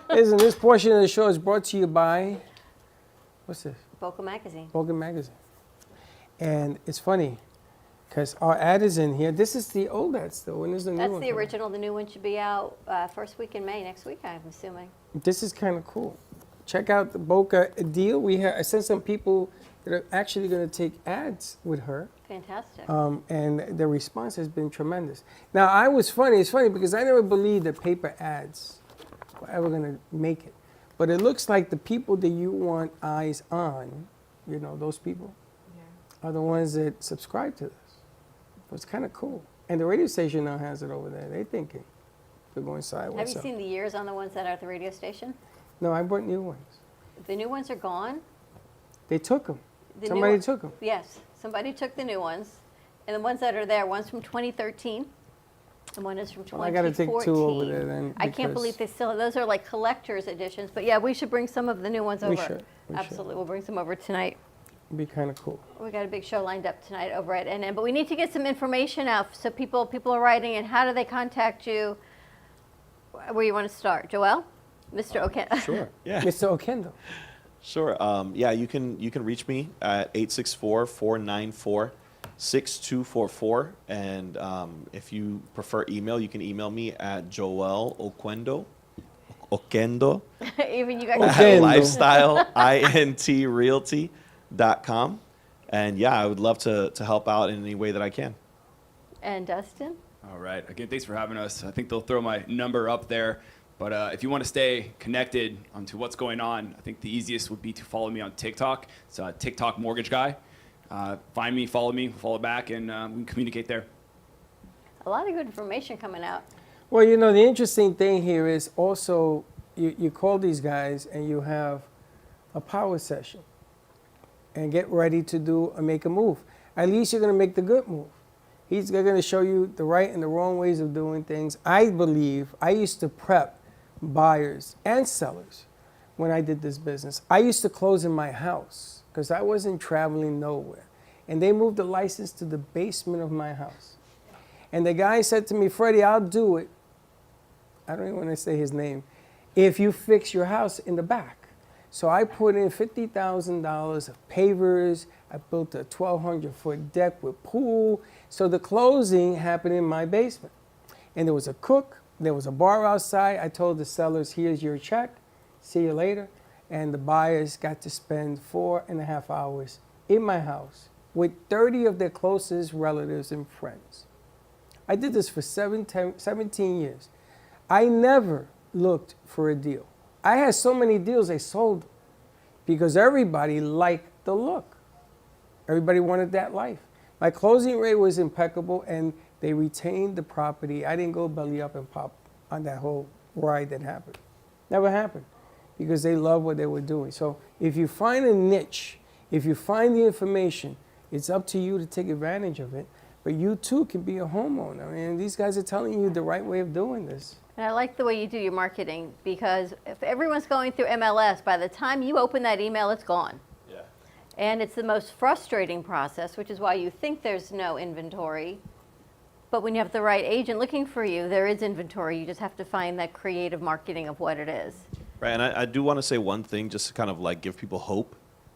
Listen, this portion of the show is brought to you by, what's this? Boca Magazine. Boca Magazine. And it's funny, because our ad is in here. This is the old ad still. When is the new one? That's the coming? original. The new one should be out first week in May, next week, I'm assuming. This is kind of cool. Check out the Boca deal. I sent some people that are actually going to take ads with her. Fantastic. And the response has been tremendous. Now, it's funny because I never believed that paper ads were ever going to make it. But it looks like the people that you want eyes on, those people, are the ones that subscribe to this. So it's kind of cool. And the radio station now has it over there. They're thinking they're going sideways. Have you seen the years on the ones that are at the radio station? No, I bought new ones. The new ones are gone. They took them. The Somebody took them. Yes, somebody took the new ones. And the ones that are there, one's from 2013, and one is from 2014. Well, I got to take two over there then. I can't believe they still, those are like collector's editions. But yeah, we should bring some of the new ones over. We should. Absolutely, we'll bring some over tonight. It'd be kind of cool. We got a big show lined up tonight over at NN, but we need to get some information out so people are writing in. How do they contact you? Where you want to start, Joel? Mr. Okendo. Sure. Yeah. Mr. Okendo. Sure. Yeah, you can reach me at 864-494-6244. And if you prefer email, you can email me at Joel Okendo. Even you guys. lifestyleintrealty.com. And yeah, I would love to help out in any way that I can. And Dustin? All right. Again, thanks for having us. I think they'll throw my number up there. But if you want to stay connected onto what's going on, I think the easiest would be to follow me on TikTok. It's TikTok Mortgage Guy. Find me, follow back, and we can communicate there. A lot of good information coming out. Well, the interesting thing here is also you call these guys and you have a power session and get ready to make a move. At least you're going to make the good move. They're going to show you the right and the wrong ways of doing things. I believe I used to prep buyers and sellers when I did this business. I used to close in my house because I wasn't traveling nowhere. And they moved the license to the basement of my house. And the guy said to me, Freddie, I'll do it. I don't even want to say his name. If you fix your house in the back. So I put in $50,000 of pavers. I built a 1,200-foot deck with pool. So the closing happened in my basement. And there was a cook. There was a bar outside. I told the sellers, here's your check. See you later. and the buyers got to spend 4.5 hours in my house with 30 of their closest relatives and friends. I did this for 17 years. I never looked for a deal. I had so many deals, I sold them because everybody liked the look. Everybody wanted that life. My closing rate was impeccable, and they retained the property. I didn't go belly up and pop on that whole ride that happened. Never happened, because they love what they were doing. So if you find a niche, if you find the information, it's up to you to take advantage of it. But you too can be a homeowner. I mean, these guys are telling you the right way of doing this. And I like the way you do your marketing, because if everyone's going through MLS, by the time you open that email, it's gone. Yeah. And it's the most frustrating process, which is why you think there's no inventory. But when you have the right agent looking for you, there is inventory. You just have to find that creative marketing of what it is. Right, and I do want to say one thing just to kind of like give people hope.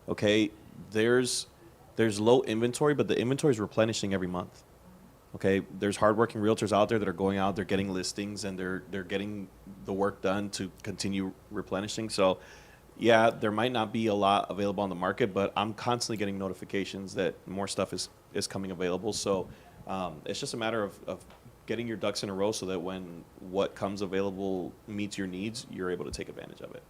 Okay, there's low inventory, but the inventory is replenishing every month. Okay, there's hardworking realtors out there that are going out, they're getting listings, and they're getting the work done to continue replenishing. So, yeah, there might not be a lot available on the market, but I'm constantly getting notifications that more stuff is coming available. So it's just a matter of getting your ducks in a row so that when what comes available meets your needs, you're able to take advantage of it.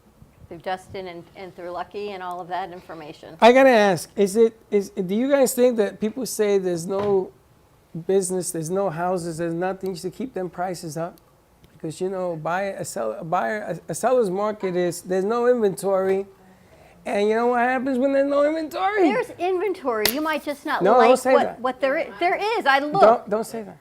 Through Justin and through Lucky and all of that information. I gotta ask, do you guys think that people say there's no business, there's no houses, there's nothing, you should keep them prices up? Because, you know, a seller's market is, there's no inventory. And you know what happens when there's no inventory? There's inventory. You might just not No, like don't say that. what there is. There is. I look. Don't say that.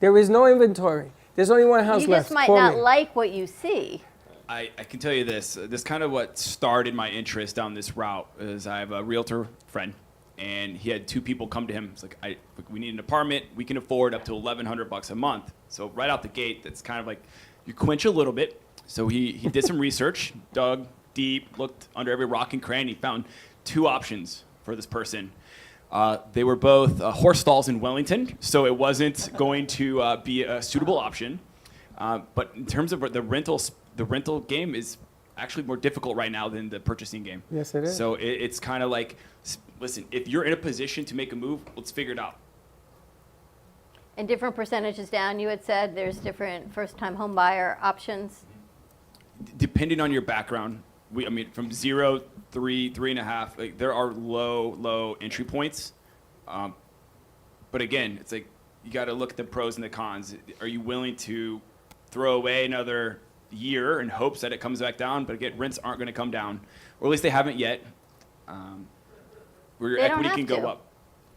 There is no inventory. There's only one house You left. just might Call not me. like what you see. I can tell you this. This kind of what started my interest down this route is I have a realtor friend, and he had two people come to him. It's like, we need an apartment. We can afford up to $1,100 a month. So right out the gate, that's kind of like you quench a little bit. So he did some research, dug deep, looked under every rock and cranny, found two options for this person. They were both horse stalls in Wellington, so it wasn't going to be a suitable option. But in terms of the rental game is actually more difficult right now than the purchasing game. Yes, it is. So it's kind of like, listen, if you're in a position to make a move, let's figure it out. And different percentages down, you had said there's different first-time home buyer options. Depending on your background, from 0, 3, 3.5, like there are low entry points. But again, it's like you got to look at the pros and the cons. Are you willing to throw away another year in hopes that it comes back down? But again, rents aren't going to come down, or at least they haven't yet. Where your They don't equity have can go to. up.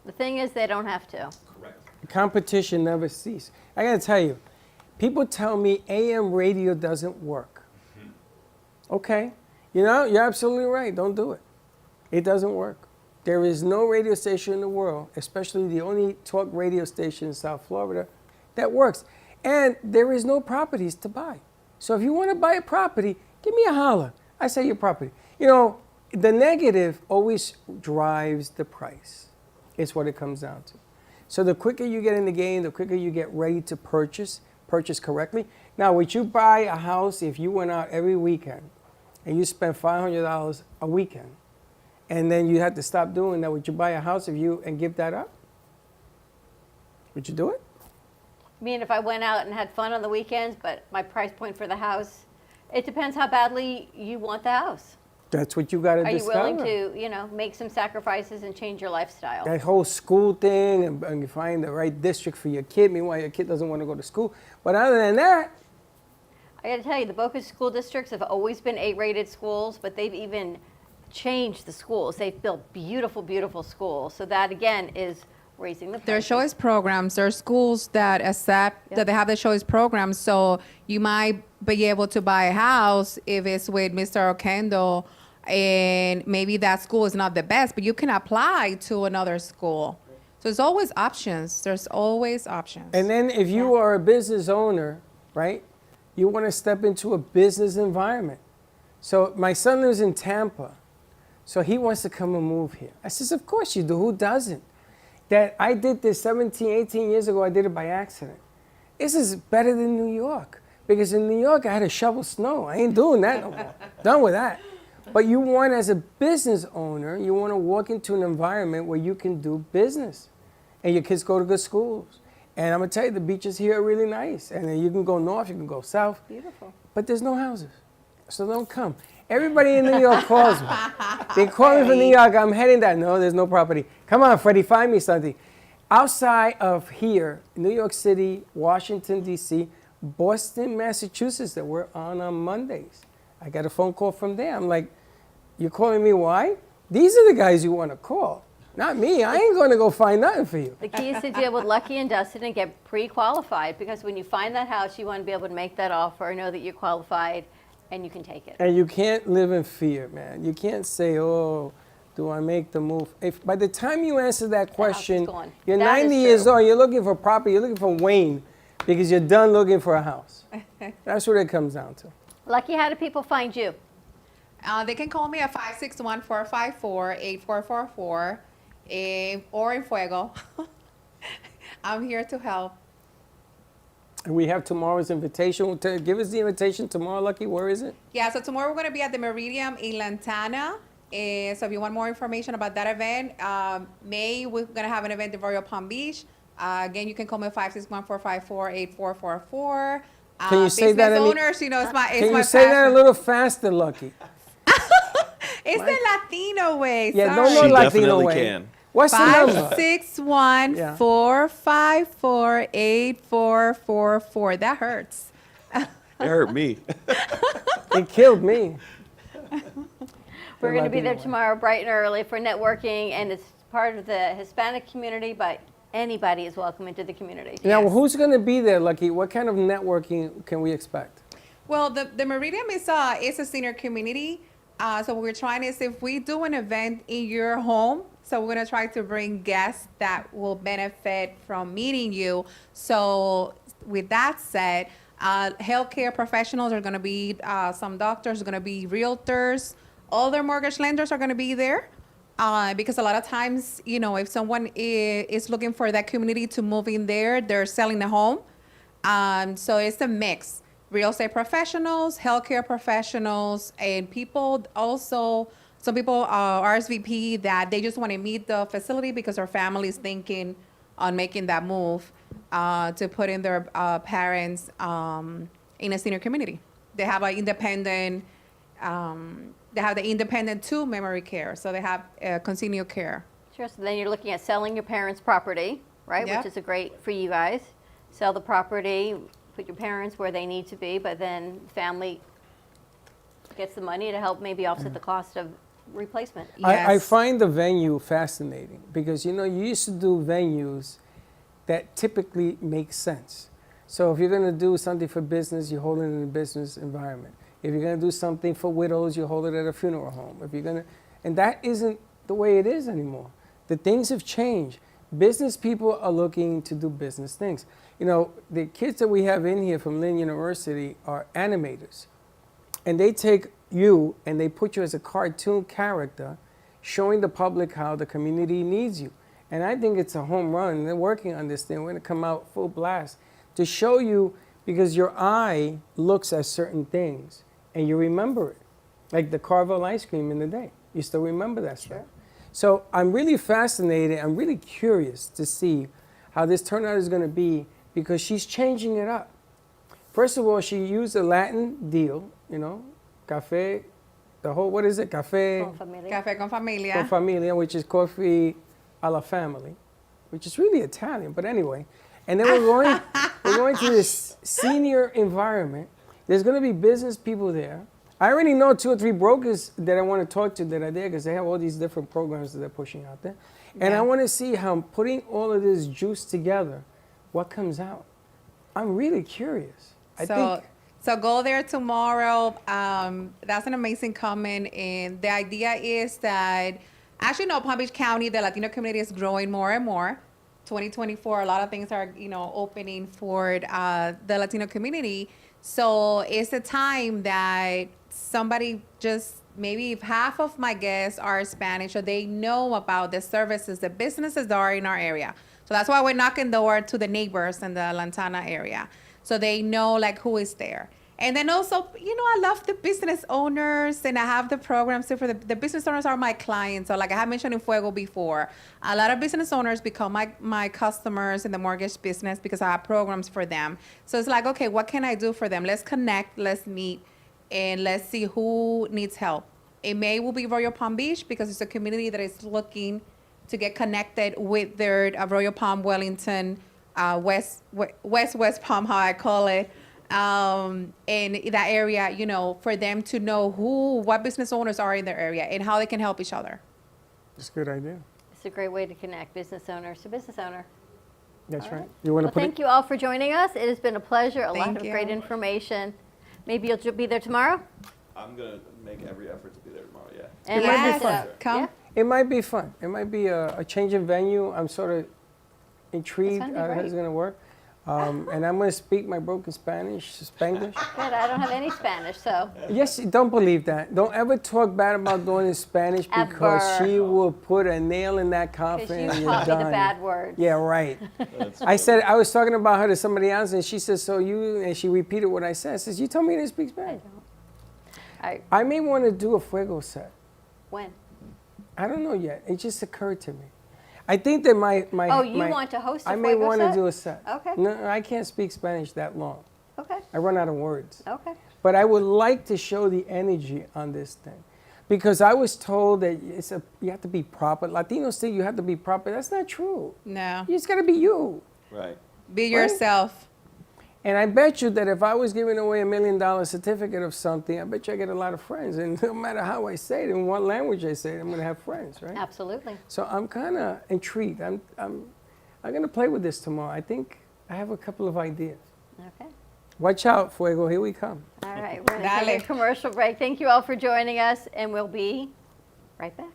The thing is, they don't have to. Correct. Competition never ceases. I gotta tell you, people tell me AM radio doesn't work. Okay, you know, you're absolutely right. Don't do it. It doesn't work. There is no radio station in the world, especially the only talk radio station in South Florida, that works. And there is no properties to buy. So if you want to buy a property, give me a holler. I say your property. You know, the negative always drives the price. It's what it comes down to. So the quicker you get in the game, the quicker you get ready to purchase correctly. Now, would you buy a house if you went out every weekend and you spent $500 a weekend, and then you had to stop doing that? Would you buy a house and give that up? Would you do it? I mean, if I went out and had fun on the weekends, but my price point for the house, it depends how badly you want the house. That's what you got to Are you discover. willing to, make some sacrifices and change your lifestyle? That whole school thing and you find the right district for your kid. Meanwhile, your kid doesn't want to go to school. But other than that, I got to tell you, the Boca school districts have always been 8-rated schools, but they've even changed the schools. They've built beautiful, beautiful schools. So that, again, is raising the prices. There are choice programs. There are schools that accept that they have the choice programs. So you might be able to buy a house if it's with Mr. Oquendo, and maybe that school is not the best, but you can apply to another school. So there's always options. There's always options. and then if you are a business owner, right, you want to step into a business environment. So my son lives in Tampa, so he wants to come and move here. I says, of course you do. Who doesn't? That I did this 17, 18 years ago. I did it by accident. This is better than New York, because in New York I had to shovel snow. I ain't doing that no more. Done with that. But you want, as a business owner, you want to walk into an environment where you can do business, and your kids go to good schools. And I'm gonna tell you, the beaches here are really nice, and then you can go north, you can go south. Beautiful. But there's no houses, so don't come. Everybody in New York calls me. They call me from New York. I'm heading that. No, there's no property. Come on, Freddie, find me something. Outside of here, New York City, Washington, D.C., Boston, Massachusetts, that we're on Mondays. I got a phone call from there. I'm like, you're calling me why? These are the guys you want to call, not me. I ain't going to go find nothing for you. The key is to deal with Lucky and Dustin and get pre-qualified, because when you find that house, you want to be able to make that offer, know that you're qualified, and you can take it. And you can't live in fear, man. You can't say, oh, do I make the move? If by the time you answer that question, you're That is 90 years true. old, you're looking for property, you're looking for Wayne, because you're done looking for a house. That's what it comes down to. Lucky, how do people find you? They can call me at 561-454-8444 or in Fuego. I'm here to help. And we have tomorrow's invitation. Give us the invitation tomorrow, Lucky. Where is it? Yeah, so tomorrow we're going to be at the Meridian in Lantana. So if you want more information about that event, May, we're going to have an event in Royal Palm Beach. Again, you can call me at 561-454-8444. Can you say that? Owners, you know, it's my Can my you say that a passion. little faster, Lucky? It's the Latino way. Yeah, sorry. no She Latino definitely way. can. What's the number? 561-454-8444. That hurts. It hurt me. It killed me. We're going to be there Latino way. tomorrow bright and early for networking, and it's part of the Hispanic community, but anybody is welcome into the community. Now, who's going to be there, Lucky? What kind of networking can we expect? Well, the Meridian is a senior community. So what we're trying is, if we do an event in your home, so we're going to try to bring guests that will benefit from meeting you. So with that said, healthcare professionals are going to be, some doctors are going to be realtors. Other mortgage lenders are going to be there. Because a lot of times, you know, if someone is looking for that community to move in there, they're selling a home. So it's a mix. Real estate professionals, healthcare professionals, and people also, some people RSVP that they just want to meet the facility because their family is thinking on making that move to put in their parents in a senior community. They have an independent, they have the independent to memory care, so they have continual care. Sure, so then you're looking at selling your parents' property, right, Yep. which is a great for you guys. Sell the property, put your parents where they need to be, but then family gets the money to help maybe offset the cost of replacement. I find the venue fascinating because, you know, you used to do venues that typically make sense. So if you're going to do something for business, you hold it in a business environment. If you're going to do something for widows, you hold it at a funeral home. If you're going to, and that isn't the way it is anymore. The things have changed. Business people are looking to do business things. You know, the kids that we have in here from Lynn University are animators. And they take you and they put you as a cartoon character, showing the public how the community needs you. And I think it's a home run. They're working on this thing. We're going to come out full blast to show you, because your eye looks at certain things and you remember it. Like the Carvel ice cream in the day. You still remember that stuff. So I'm really fascinated. I'm really curious to see how this turnout is going to be, because she's changing it up. First of all, she used a Latin deal, you know, café, the whole, what is it? Café Café con familia. con familia, which is coffee a la family, which is really Italian, but anyway. And then we're going to this senior environment. There's going to be business people there. I already know 2 or 3 brokers that I want to talk to that are there, because they have all these different programs that they're pushing out there. And I want to see how putting all of this juice together, what comes out. I'm really curious. I think So go there tomorrow. That's an amazing comment. And the idea is that, actually, no, Palm Beach County, the Latino community is growing more and more. 2024, a lot of things are, you know, opening for the Latino community. So it's a time that somebody just, maybe if half of my guests are Spanish, or they know about the services, the businesses that are in our area. So that's why we're knocking the door to the neighbors in the Lantana area, so they know like who is there. And then also, I love the business owners, and I have the programs too for the business owners are my clients. So like I have mentioned in Fuego before, a lot of business owners become my customers in the mortgage business because I have programs for them. So it's like, okay, what can I do for them? Let's connect, let's meet, and let's see who needs help. It will be Royal Palm Beach because it's a community that is looking to get connected with their Royal Palm, Wellington, West Palm, how I call it. In that area, for them to know what business owners are in their area and how they can help each other. That's a good idea. It's a great way to connect business owner to business owner. That's All right. You want to put thank you all for joining us. It has been a pleasure. A lot Thank of you. great information. Maybe you'll be there tomorrow? I'm gonna make every effort to be there tomorrow. Yeah. And It might be let's, fun. Come. yeah. It might be fun. It might be a change of venue. I'm sort of intrigued That's gonna be how great. it's going to work. And I'm going to speak my broken Spanglish. Good. I don't have any Spanish, so. Yes, don't believe that. Don't ever talk bad about doing in Spanish because Ever. she will put a nail in that coffin Because and you you're taught me done. the bad words. Yeah, right. I was talking about her to somebody else, and she said, and she repeated what I said. I says, you told me to speak Spanish. I may want to do a Fuego set. When? I don't know yet. It just occurred to me. I think that my Oh, you want to host a I may Fuego want to set? do a set. Okay. No, I can't speak Spanish that long. Okay. I run out of words. Okay. But I would like to show the energy on this thing. Because I was told that you have to be proper. Latinos think you have to be proper. That's not true. No. You just got to be you. Right. Be Right? yourself. And I bet you that if I was giving away $1 million certificate of something, I bet you I get a lot of friends. And no matter how I say it, in what language I say it, I'm going to have friends, right? Absolutely. So I'm kind of intrigued. I'm going to play with this tomorrow. I think I have a couple of ideas. Okay. Watch out, Fuego. Here we come. All right. We're going to take a commercial break. Thank you all for joining us, and we'll be right back.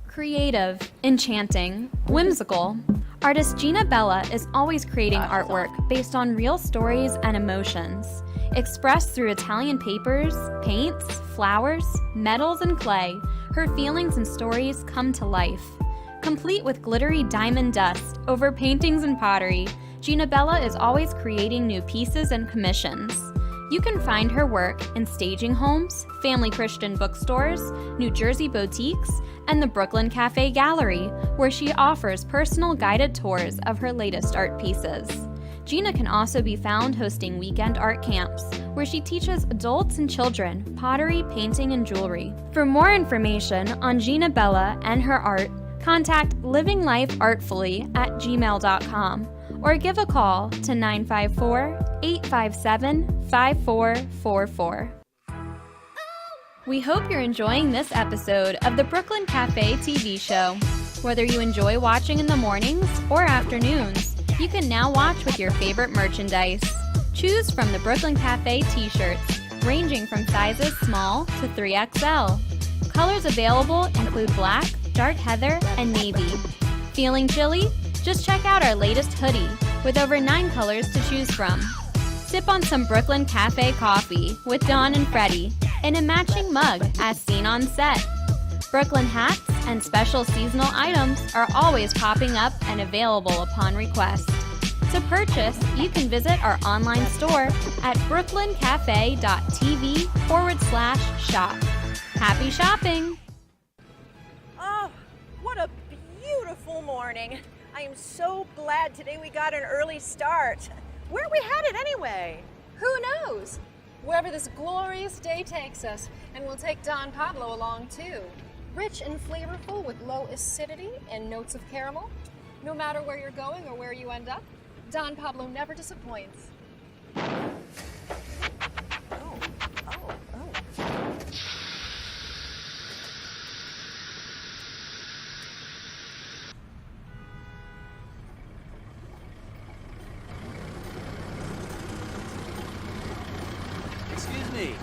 Creative, enchanting, whimsical. Artist Gina Bella is always creating artwork based on real stories and emotions, expressed through Italian papers, paints, flowers, metals, and clay. Her feelings and stories come to life. Complete with glittery diamond dust over paintings and pottery, Gina Bella is always creating new pieces and commissions. You can find her work in staging homes, family Christian bookstores, New Jersey boutiques, and the Brooklyn Cafe Gallery, where she offers personal guided tours of her latest art pieces. Gina can also be found hosting weekend art camps, where she teaches adults and children pottery, painting, and jewelry. For more information on Gina Bella and her art, contact livinglifeartfully@gmail.com or give a call to 954-857-5444. We hope you're enjoying this episode of the Brooklyn Cafe TV show. Whether you enjoy watching in the mornings or afternoons, you can now watch with your favorite merchandise. Choose from the Brooklyn Cafe t-shirts, ranging from sizes small to 3XL. Colors available include black, dark heather, and navy. Feeling chilly? Just check out our latest hoodie with over 9 colors to choose from. Sip on some Brooklyn Cafe coffee with Dawn and Freddie in a matching mug as seen on set. Brooklyn hats and special seasonal items are always popping up and available upon request. To purchase, you can visit our online store at brooklyncafe.tv/shop. Happy shopping! Oh, what a beautiful morning. I am so glad today we got an early start. Where are we headed anyway? Who knows? Wherever this glorious day takes us, and we'll take Don Pablo along too. Rich and flavorful with low acidity and notes of caramel. No matter where you're going or where you end up, Don Pablo never disappoints. Excuse me,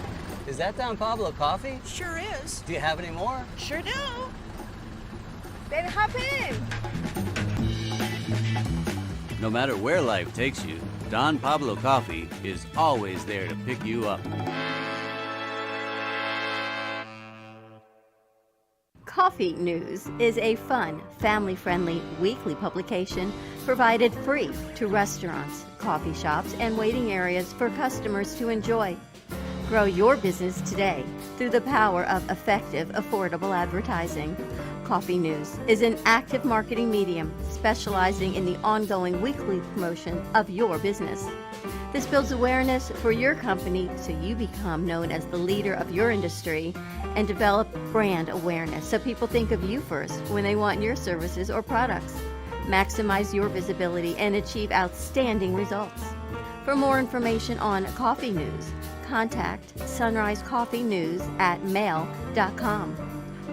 is that Don Pablo coffee? Sure is. Do you have any more? Sure do. Then hop in. No matter where life takes you, Don Pablo Coffee is always there to pick you up. Coffee News is a fun, family-friendly weekly publication provided free to restaurants, coffee shops, and waiting areas for customers to enjoy. Grow your business today through the power of effective, affordable advertising. Coffee News is an active marketing medium specializing in the ongoing weekly promotion of your business. This builds awareness for your company so you become known as the leader of your industry and develop brand awareness so people think of you first when they want your services or products. Maximize your visibility and achieve outstanding results. For more information on Coffee News, contact Sunrise Coffee News at mail.com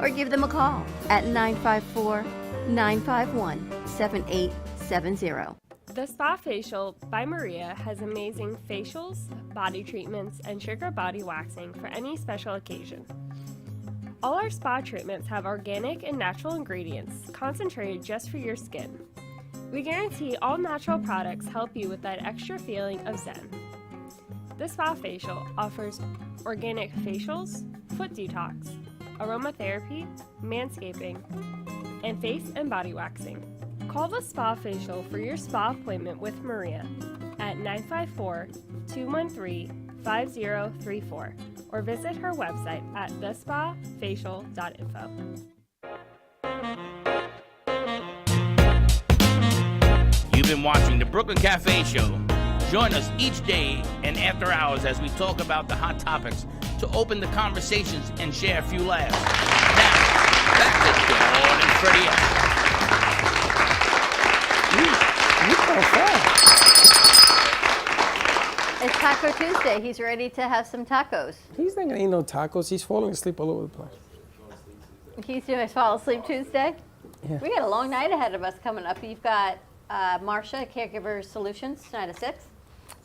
or give them a call at 954-951-7870. The Spa Facial by Maria has amazing facials, body treatments, and sugar body waxing for any special occasion. All our spa treatments have organic and natural ingredients concentrated just for your skin. We guarantee all natural products help you with that extra feeling of zen. The Spa Facial offers organic facials, foot detox, aromatherapy, manscaping, and face and body waxing. Call the Spa Facial for your spa appointment with Maria at 954-213-5034 or visit her website at thespafacial.info. You've been watching the Brooklyn Cafe Show. Join us each day and after hours as we talk about the hot topics to open the conversations and share a few laughs. Now, back to Dawn and Freddie S. It's Taco Tuesday. He's ready to have some tacos. He's not gonna eat no tacos. He's falling asleep all over the place. He's doing his Fall Asleep Tuesday. Yeah. We got a long night ahead of us coming up. You've got Marcia, Caregiver Solutions, tonight at 6.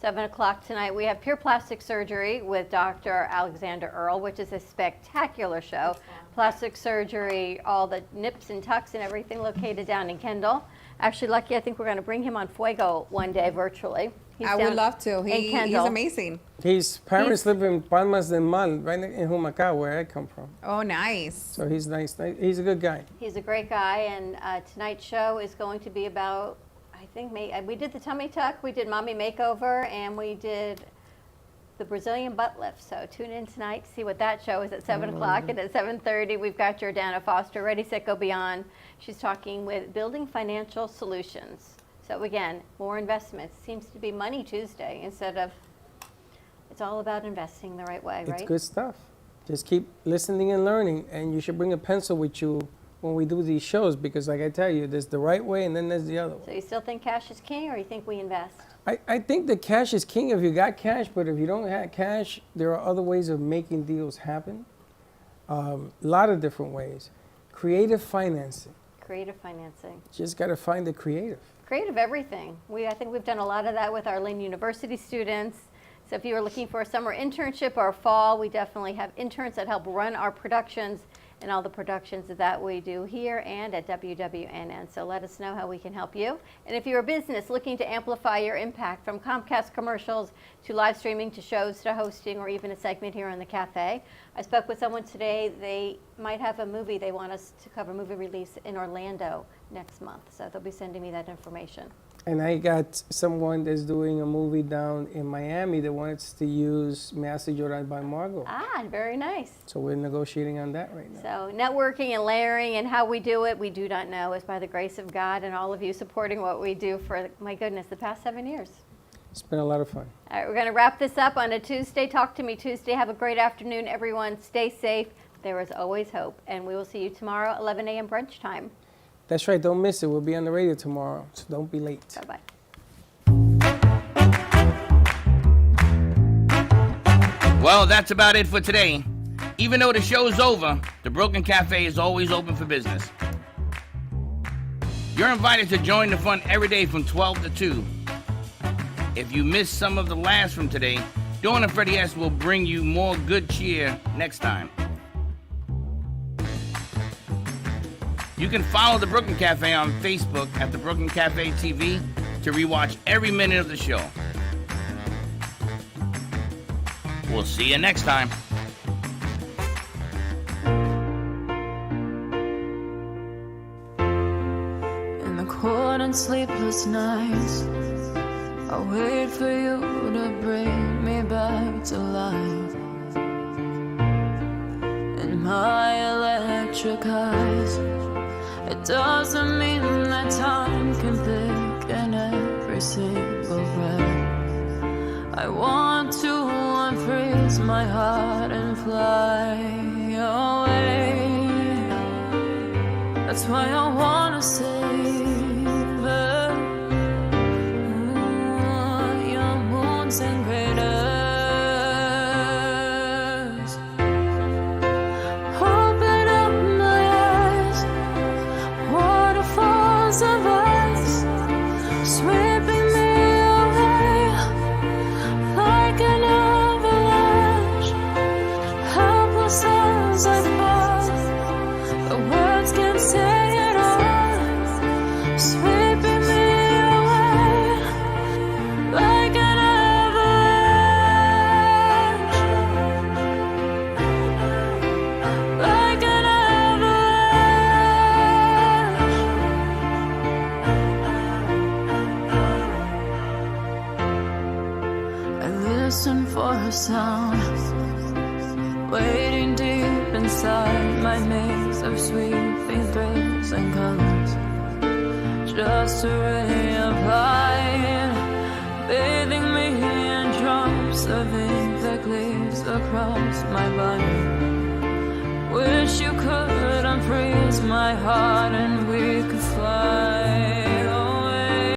7 o'clock tonight, we have Pure Plastic Surgery with Dr. Alexander Earl, which is a spectacular show. Plastic surgery, all the nips and tucks and everything located down in Kendall. Actually, Lucky, I think we're going to bring him on Fuego one day virtually. He's I would down love to. in He's Kendall. amazing. His parents live in Palmas del Mar, right in Humacao, where I come from. Oh, nice. So he's nice. He's a good guy. He's a great guy, and tonight's show is going to be about, I think, we did the tummy tuck, we did mommy makeover, and we did the Brazilian butt lift. So tune in tonight to see what that show is at 7 o'clock. And at 7:30, we've got Jordana Foster, Ready, Set, Go Beyond. She's talking with Building Financial Solutions. So again, more investments. Seems to be Money Tuesday instead of, it's all about investing the right way, right? It's good stuff. Just keep listening and learning, and you should bring a pencil with you when we do these shows, because like I tell you, there's the right way and then there's the other way. So you still think cash is king, or you think we invest? I think the cash is king if you got cash, but if you don't have cash, there are other ways of making deals happen. A lot of different ways. Creative financing. Creative financing. Just got to find the creative. Creative everything. I think we've done a lot of that with our Lynn University students. So if you are looking for a summer internship or a fall, we definitely have interns that help run our productions and all the productions that we do here and at WWNN. So let us know how we can help you. And if you're a business looking to amplify your impact, from Comcast commercials to live streaming to shows to hosting or even a segment here on the cafe. I spoke with someone today. They might have a movie they want us to cover, movie release in Orlando next month. So they'll be sending me that information. And I got someone that's doing a movie down in Miami that wants to use Me Hace Llorar by Margot. Ah, very nice. So we're negotiating on that right now. So networking and layering, and how we do it, we do not know. It's by the grace of God and all of you supporting what we do for, my goodness, the past 7 years. It's been a lot of fun. All right, we're going to wrap this up on a Tuesday. Talk to Me Tuesday. Have a great afternoon, everyone. Stay safe. There is always hope. And we will see you tomorrow, 11 a.m. brunch time. That's right. Don't miss it. We'll be on the radio tomorrow, so don't be late. Bye-bye. Well, that's about it for today. Even though the show's over, the Brooklyn Cafe is always open for business. You're invited to join the fun every day from 12 to 2. If you missed some of the laughs from today, Dawn and Freddie S. will bring you more good cheer next time. You can follow the Brooklyn Cafe on Facebook at the Brooklyn Cafe TV to rewatch every minute of the show. We'll see you next time. sleepless nights. I wait for you to bring me back to life. In my electric eyes, it doesn't mean that time can pick in every single breath. I want to unfreeze my heart and fly away. That's why I wanna save it. Your moons and craters. Open up my eyes, waterfalls of ice, sweeping me away like an avalanche. Helpless as I fall, the words can't say it all, sweeping me away like an avalanche, like an avalanche. I listen for a sound, waiting deep inside my maze of sweeping thrills and colors. Just a ray of light, bathing me in drops of ink that glaze across my body. Wish you could unfreeze my heart and we could